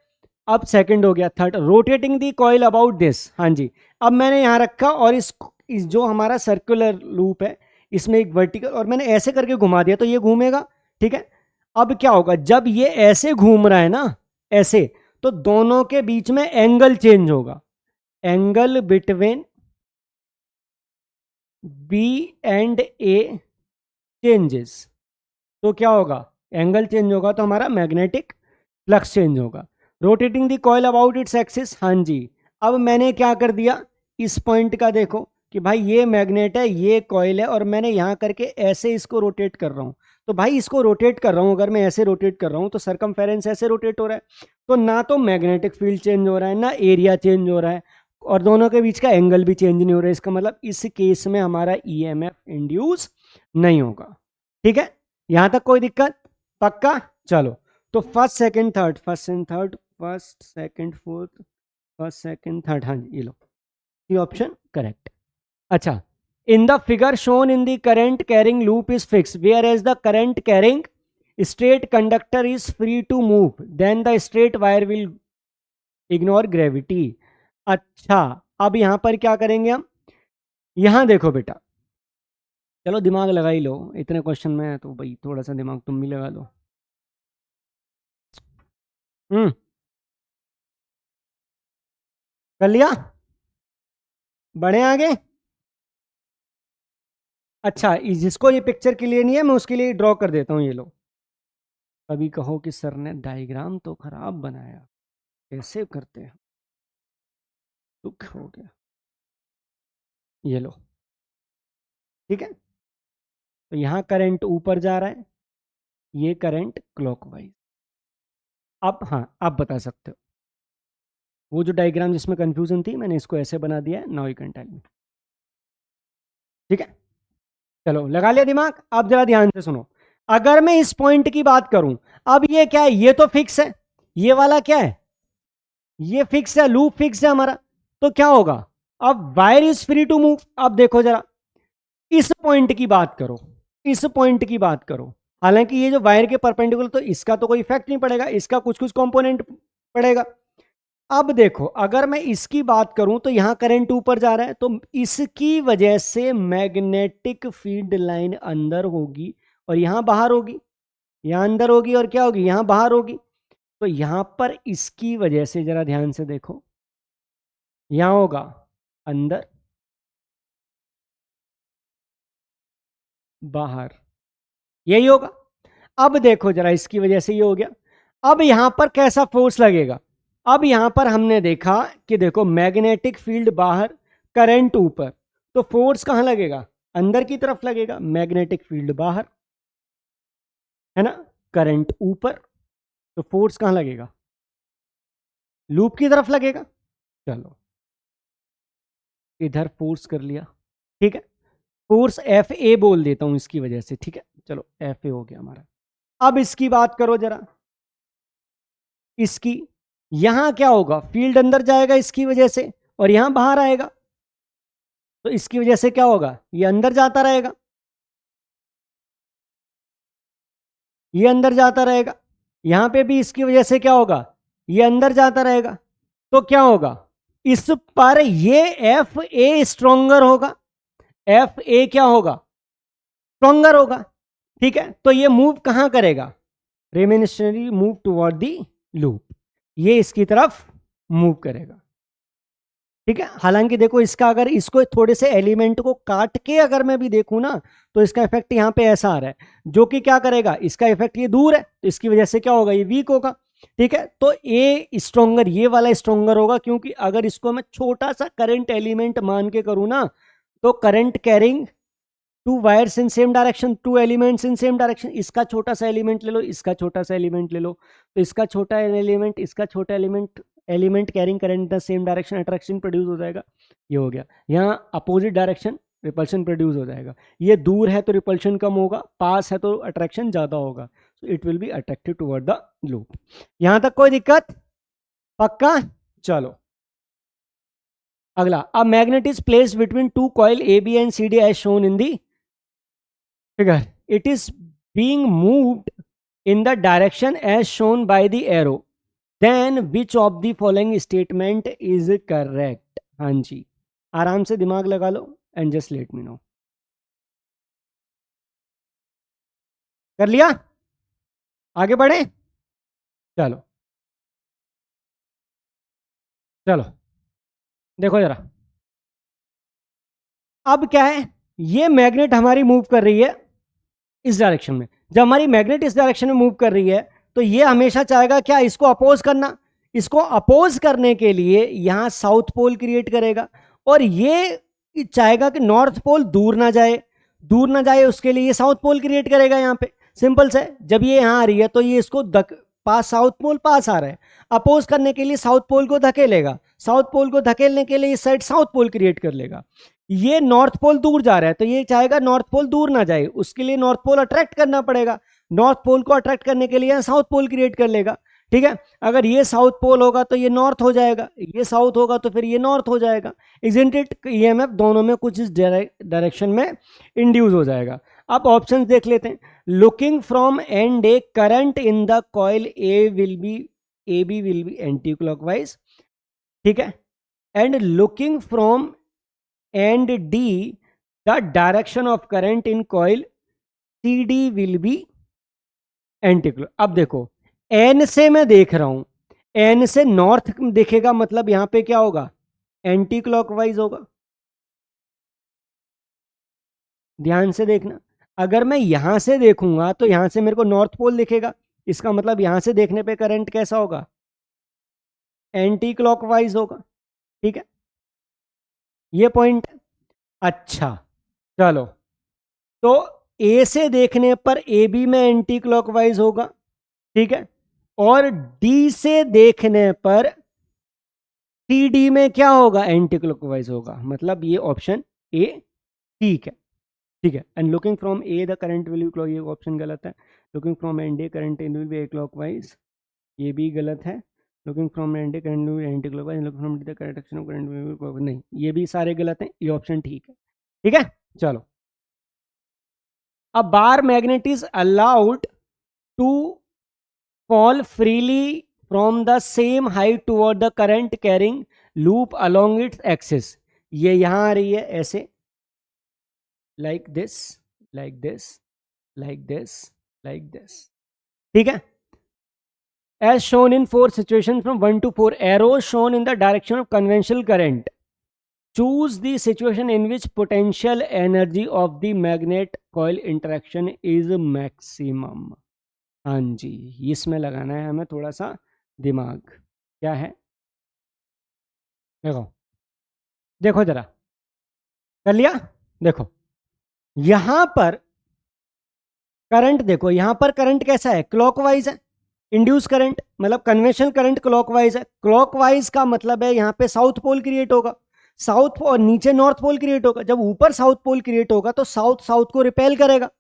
अब सेकंड हो गया। Third, rotating the coil about this, हाँ जी, अब मैंने यहां रखा और इस जो हमारा सर्कुलर लूप है इसमें एक वर्टिकल, और मैंने ऐसे करके घुमा दिया तो ये घूमेगा। ठीक है, अब क्या होगा, जब ये ऐसे घूम रहा है ना, ऐसे, तो दोनों के बीच में एंगल चेंज होगा, angle between B and A changes, तो क्या होगा, एंगल चेंज होगा तो हमारा मैग्नेटिक फ्लक्स चेंज होगा। Rotating the coil about its axis, हाँ जी, अब मैंने क्या कर दिया, इस पॉइंट का देखो कि भाई ये मैग्नेट है, ये कॉइल है, और मैंने यहां करके ऐसे इसको रोटेट कर रहा हूं, तो भाई इसको रोटेट कर रहा हूं, अगर मैं ऐसे रोटेट कर रहा हूं तो सरकमफेरेंस ऐसे रोटेट हो रहा है, तो ना तो मैग्नेटिक फील्ड चेंज हो रहा है, ना एरिया चेंज हो रहा है, और दोनों के बीच का एंगल भी चेंज नहीं हो रहा है। इसका मतलब इस केस में हमारा EMF इंड्यूस नहीं होगा। ठीक है, यहां तक कोई दिक्कत, पक्का। चलो, तो first second third, first and third, first second fourth, first second third, हाँ ये लो, ये ऑप्शन करेक्ट। अच्छा, in the figure shown in the current carrying loop is fix whereas the current carrying straight conductor is free to move, then the straight wire will ignore gravity. अच्छा, अब यहां पर क्या करेंगे हम, यहां देखो बेटा, चलो दिमाग लगा ही लो, इतने क्वेश्चन में है तो भाई थोड़ा सा दिमाग तुम भी लगा लो। कर लिया, बढ़े आगे। अच्छा, जिसको ये पिक्चर क्लियर नहीं है मैं उसके लिए ड्रॉ कर देता हूँ, ये लो। अभी कहो कि सर ने डायग्राम तो खराब बनाया, कैसे करते हैं, दुख हो गया। ये लो, ठीक है, तो यहाँ करंट ऊपर जा रहा है, ये करंट क्लॉकवाइज। अब हाँ, आप बता सकते हो, वो जो डायग्राम जिसमें कंफ्यूजन थी मैंने इसको ऐसे बना दिया है, now you can tell me. ठीक है, चलो लगा लिया दिमाग। अब जरा ध्यान से सुनो, अगर मैं इस पॉइंट की बात करूं, अब ये क्या है, ये तो फिक्स है, ये वाला क्या है, ये फिक्स है, लूप फिक्स है हमारा, तो क्या होगा, अब wire is free to move. अब देखो जरा, इस पॉइंट की बात करो, इस पॉइंट की बात करो, हालांकि ये जो वायर के परपेंडिकुलर, तो इसका तो कोई इफेक्ट नहीं पड़ेगा, इसका कुछ कुछ कंपोनेंट पड़ेगा। अब देखो, अगर मैं इसकी बात करूं तो यहां करंट ऊपर जा रहा है, तो इसकी वजह से मैग्नेटिक फील्ड लाइन अंदर होगी और यहां बाहर होगी, यहां अंदर होगी और क्या होगी, यहां बाहर होगी। तो यहां पर इसकी वजह से जरा ध्यान से देखो, यहां होगा अंदर बाहर, यही होगा। अब देखो जरा, इसकी वजह से ये हो गया। अब यहां पर कैसा फोर्स लगेगा, अब यहां पर हमने देखा कि देखो मैग्नेटिक फील्ड बाहर, करंट ऊपर, तो फोर्स कहां लगेगा, अंदर की तरफ लगेगा, मैग्नेटिक फील्ड बाहर, है ना, करंट ऊपर, तो फोर्स कहां लगेगा, लूप की तरफ लगेगा। चलो, इधर फोर्स कर लिया, ठीक है, फोर्स एफ ए बोल देता हूं इसकी वजह से, ठीक है, चलो एफ ए हो गया हमारा। अब इसकी बात करो जरा, इसकी, यहां क्या होगा, फील्ड अंदर जाएगा इसकी वजह से, और यहां बाहर आएगा, तो इसकी वजह से क्या होगा, ये अंदर जाता रहेगा, ये अंदर जाता रहेगा, यहां पे भी इसकी वजह से क्या होगा, ये अंदर जाता रहेगा, तो क्या होगा, इस पर ये एफ ए स्ट्रोंगर होगा, एफ ए क्या होगा, स्ट्रोंगर होगा, ठीक है, तो ये मूव कहां करेगा, रेमिनिस्टेंटली मूव टुवर्ड दी लूप, ये इसकी तरफ मूव करेगा, ठीक है। हालांकि देखो, इसका अगर इसको थोड़े से एलिमेंट को काट के अगर मैं भी देखूं ना, तो इसका इफेक्ट यहां पे ऐसा आ रहा है, जो कि क्या करेगा, इसका इफेक्ट ये दूर है, तो इसकी वजह से क्या होगा, ये वीक होगा, ठीक है। तो ए स्ट्रोंगर, ये वाला स्ट्रोंगर होगा, क्योंकि अगर इसको मैं छोटा सा करंट एलिमेंट मान के करूं ना, तो current carrying to wires in same direction, two elements in same direction, इसका छोटा सा एलिमेंट ले लो, इसका छोटा सा एलिमेंट ले लो, तो इसका छोटा एलिमेंट, इसका छोटा element, element carrying current the same direction, attraction produce हो जाएगा, ये हो गया। यहाँ अपोजिट डायरेक्शन, रिपल्शन प्रोड्यूस हो जाएगा, ये दूर है तो रिपल्शन कम होगा, पास है तो अट्रैक्शन ज़्यादा होगा, so it will be attractive toward the loop. यहाँ तक कोई दिक्कत, पक्का। चलो अगला, अब magnet is placed between two coil A B and C D as shown in the figure. It is being moved in the direction as shown by the arrow. Then which of the following statement is correct? हाँ जी, आराम से दिमाग लगा लो and just let me know. कर लिया, आगे बढ़े, चलो चलो देखो जरा, अब क्या है, ये मैग्नेट हमारी मूव कर रही है इस डायरेक्शन में, जब हमारी मैग्नेट इस डायरेक्शन में मूव कर रही है, तो ये हमेशा चाहेगा क्या, इसको अपोज करना, इसको अपोज करने के लिए यहां साउथ पोल क्रिएट करेगा, और ये चाहेगा कि नॉर्थ पोल दूर ना जाए, दूर ना जाए उसके लिए ये साउथ पोल क्रिएट करेगा। यहाँ पे सिंपल से, जब ये यहाँ आ रही है तो ये इसको पास, साउथ पोल पास आ रहा है, अपोज करने के लिए साउथ पोल को धकेलेगा, साउथ पोल को धकेलने के लिए इस साइड साउथ पोल क्रिएट कर लेगा। ये नॉर्थ पोल दूर जा रहा है तो ये चाहेगा नॉर्थ पोल दूर ना जाए, उसके लिए नॉर्थ पोल अट्रैक्ट करना पड़ेगा, नॉर्थ पोल को अट्रैक्ट करने के लिए साउथ पोल क्रिएट कर लेगा, ठीक है। अगर ये साउथ पोल होगा तो ये नॉर्थ हो जाएगा, ये साउथ होगा तो फिर ये नॉर्थ हो जाएगा, इजंट इट, ईएमएफ दोनों में कुछ इस डायरेक्शन में इंड्यूस हो जाएगा। अब ऑप्शंस देख लेते हैं। Looking from end A current in the coil A will be, A B will be anticlockwise, ठीक है, and looking from and D the direction of current in coil CD will be anticlockwise। अब देखो, N से मैं देख रहा हूं, N से नॉर्थ देखेगा, मतलब यहां पे क्या होगा, एंटी क्लॉकवाइज होगा, ध्यान से देखना। अगर मैं यहां से देखूंगा तो यहां से मेरे को नॉर्थ पोल दिखेगा, इसका मतलब यहां से देखने पे करंट कैसा होगा, एंटी क्लॉकवाइज होगा, ठीक है, ये पॉइंट। अच्छा चलो, तो ए से देखने पर ए बी में एंटी क्लॉकवाइज होगा, ठीक है, और डी से देखने पर सी डी में क्या होगा, एंटी क्लॉकवाइज होगा, मतलब ये ऑप्शन ए ठीक है, ठीक है। And looking from A the current will be clock, ये ऑप्शन गलत है, looking from end A current will be clockwise, ये भी गलत है। Looking from anti current anti clockwise, looking from the direction of current, नहीं ये भी सारे गलत हैं, ये ऑप्शन ठीक है। ठीक है, चलो। A bar magnet is allowed to fall freely from the same height toward the current carrying loop along its axis। ये यहां आ रही है ऐसे, like this, like this, like this, like this। ठीक है, as shown in 4 situations from 1 to 4, arrows shown in the direction of conventional current, choose the situation in which potential energy of the magnet coil interaction is maximum। हाँ जी, इसमें लगाना है हमें थोड़ा सा दिमाग। क्या है, देखो देखो जरा, कर लिया। देखो यहां पर करंट, देखो यहां पर करंट कैसा है, क्लॉकवाइज है। इंड्यूस करंट मतलब कन्वेंशनल करंट क्लॉकवाइज है। क्लॉकवाइज का मतलब है यहां पे साउथ पोल क्रिएट होगा, साउथ और नीचे नॉर्थ पोल क्रिएट होगा। जब ऊपर साउथ पोल क्रिएट होगा तो साउथ साउथ को रिपेल करेगा,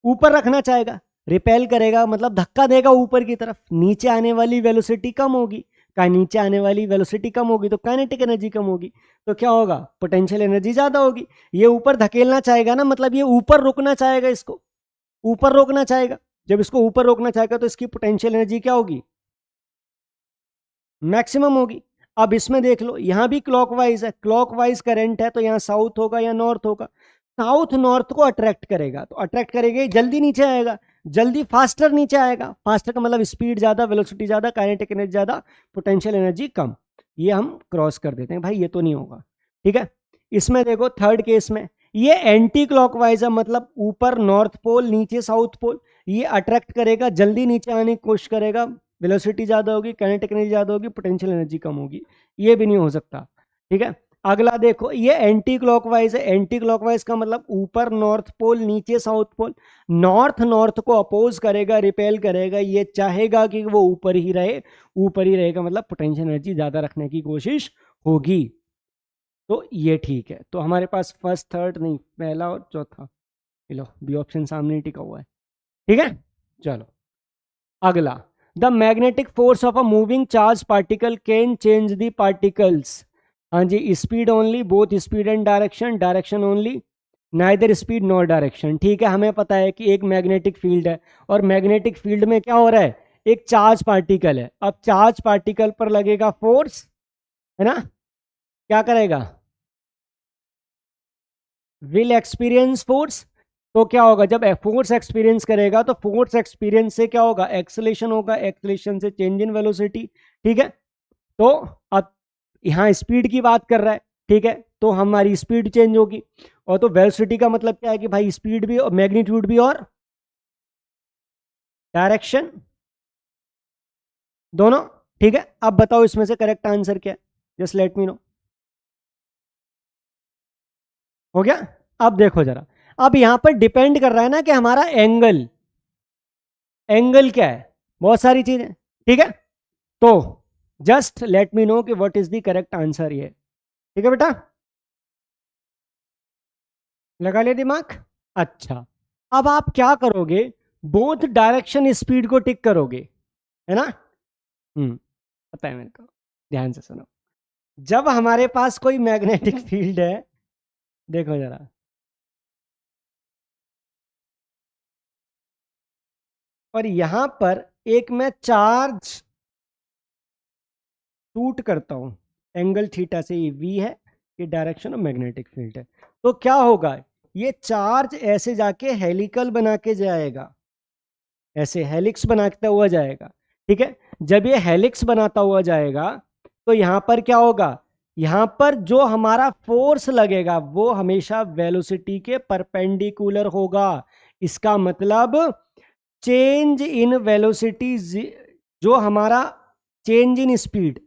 ऊपर रखना चाहेगा, रिपेल करेगा मतलब धक्का देगा ऊपर की तरफ, नीचे आने वाली वेलोसिटी कम होगी। का नीचे आने वाली वेलोसिटी कम होगी तो काइनेटिक एनर्जी कम होगी, तो क्या होगा, पोटेंशियल एनर्जी ज्यादा होगी। ये ऊपर धकेलना चाहेगा ना, मतलब ये ऊपर रोकना चाहेगा, इसको ऊपर रोकना चाहेगा। जब इसको ऊपर रोकना चाहेगा तो इसकी पोटेंशियल एनर्जी क्या होगी, मैक्सिमम होगी। अब इसमें देख लो, यहां भी क्लॉकवाइज है, क्लॉकवाइज करंट है तो यहां साउथ होगा या नॉर्थ होगा, साउथ नॉर्थ को अट्रैक्ट करेगा, तो अट्रैक्ट करेगा जल्दी नीचे आएगा, जल्दी फास्टर नीचे आएगा। फास्टर का मतलब स्पीड ज्यादा, वेलोसिटी ज्यादा, काइनेटिक एनर्जी ज्यादा, पोटेंशियल एनर्जी कम। ये हम क्रॉस कर देते हैं भाई, ये तो नहीं होगा। ठीक है, इसमें देखो थर्ड केस में ये एंटी क्लॉकवाइज है, मतलब ऊपर नॉर्थ पोल नीचे साउथ पोल, ये अट्रैक्ट करेगा, जल्दी नीचे आने की कोशिश करेगा, वेलोसिटी ज्यादा होगी, काइनेटिक एनर्जी ज्यादा होगी, पोटेंशियल एनर्जी कम होगी। ये भी नहीं हो सकता। ठीक है, अगला देखो ये एंटी क्लॉकवाइज है। एंटी क्लॉकवाइज का मतलब ऊपर नॉर्थ पोल नीचे साउथ पोल, नॉर्थ नॉर्थ को अपोज करेगा, रिपेल करेगा, ये चाहेगा कि वो ऊपर ही रहे, ऊपर ही रहेगा मतलब पोटेंशियल एनर्जी ज्यादा रखने की कोशिश होगी। तो ये ठीक है, तो हमारे पास फर्स्ट थर्ड नहीं, पहला और चौथा, लो बी ऑप्शन सामने टिका हुआ है। ठीक है, चलो अगला, the magnetic force of a moving charge particle can change the particles. हाँ जी, speed only, both speed and direction, direction only, neither speed nor direction. ठीक है, हमें पता है कि एक मैग्नेटिक फील्ड है और मैग्नेटिक फील्ड में क्या हो रहा है, एक चार्ज पार्टिकल है। अब चार्ज पार्टिकल पर लगेगा फोर्स, है ना, क्या करेगा, विल एक्सपीरियंस फोर्स। तो क्या होगा, जब फोर्स एक्सपीरियंस करेगा तो फोर्स एक्सपीरियंस से क्या होगा, एक्सेलेरेशन होगा, एक्सेलेरेशन से चेंज इन वेलोसिटी। ठीक है, तो अब यहाँ स्पीड की बात कर रहा है, ठीक है, तो हमारी स्पीड चेंज होगी। और तो वेलोसिटी का मतलब क्या है कि भाई स्पीड भी और मैग्नीट्यूड भी और डायरेक्शन दोनों। ठीक है, अब बताओ इसमें से करेक्ट आंसर क्या है, जस्ट लेट मी नो। हो गया, अब देखो जरा, अब यहां पर डिपेंड कर रहा है ना कि हमारा एंगल, एंगल क्या है, बहुत सारी चीजें। ठीक है, तो जस्ट लेट मी नो कि what is the correct answer ये। ठीक है बेटा, लगा लिया दिमाग। अच्छा, अब आप क्या करोगे, बोथ डायरेक्शन स्पीड को टिक करोगे, है ना। पता है मेरे को, ध्यान से सुनो। जब हमारे पास कोई मैग्नेटिक फील्ड है, देखो जरा, और यहां पर एक मैं चार्ज शूट करता हूं, एंगल थीटा से, ये वी है, ये डायरेक्शन ऑफ मैग्नेटिक फील्ड है, तो क्या होगा, ये चार्ज ऐसे जाके हेलिकल बना के जाएगा, ऐसे हेलिक्स बनाता हुआ जाएगा। ठीक है, जब ये हेलिक्स बनाता हुआ जाएगा तो यहां पर क्या होगा, यहां पर जो हमारा फोर्स लगेगा वो हमेशा वेलोसिटी के परपेंडिकुलर होगा। इसका मतलब चेंज इन वेलोसिटी, जो हमारा चेंज इन स्पीड,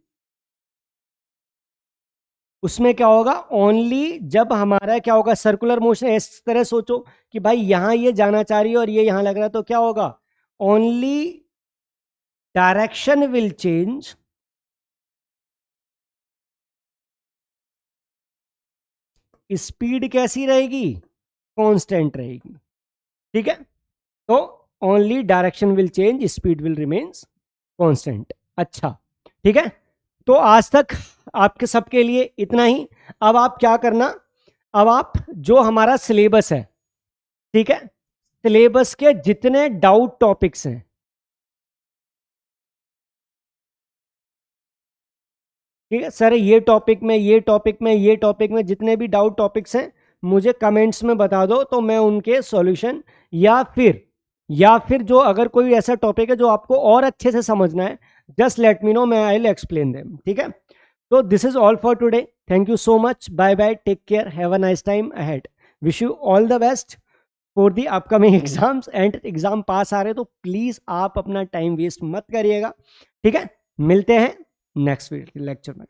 उसमें क्या होगा, ओनली जब हमारा क्या होगा, सर्कुलर मोशन, इस तरह सोचो कि भाई यहां ये जाना चाह रही है और ये यहां लग रहा है, तो क्या होगा, only direction will change, speed कैसी रहेगी, कांस्टेंट रहेगी। ठीक है, तो only direction will change, speed will remains constant. अच्छा, ठीक है, तो आज तक आपके सबके लिए इतना ही। अब आप क्या करना, अब आप जो हमारा सिलेबस है, ठीक है, सिलेबस के जितने डाउट टॉपिक्स हैं, ठीक है सर, ये टॉपिक में, ये टॉपिक में, ये टॉपिक में जितने भी डाउट टॉपिक्स हैं मुझे कमेंट्स में बता दो, तो मैं उनके सॉल्यूशन या फिर जो अगर कोई ऐसा टॉपिक है जो आपको और अच्छे से समझना है, जस्ट लेट मी नो, मैं आई विल एक्सप्लेन देम। ठीक है, तो this is all for today, thank you so much, bye bye, take care, have a nice time ahead, wish you all the best for the upcoming exams, and exam पास आ रहे तो please आप अपना time waste मत करिएगा। ठीक है, मिलते हैं नेक्स्ट लेक्चर में।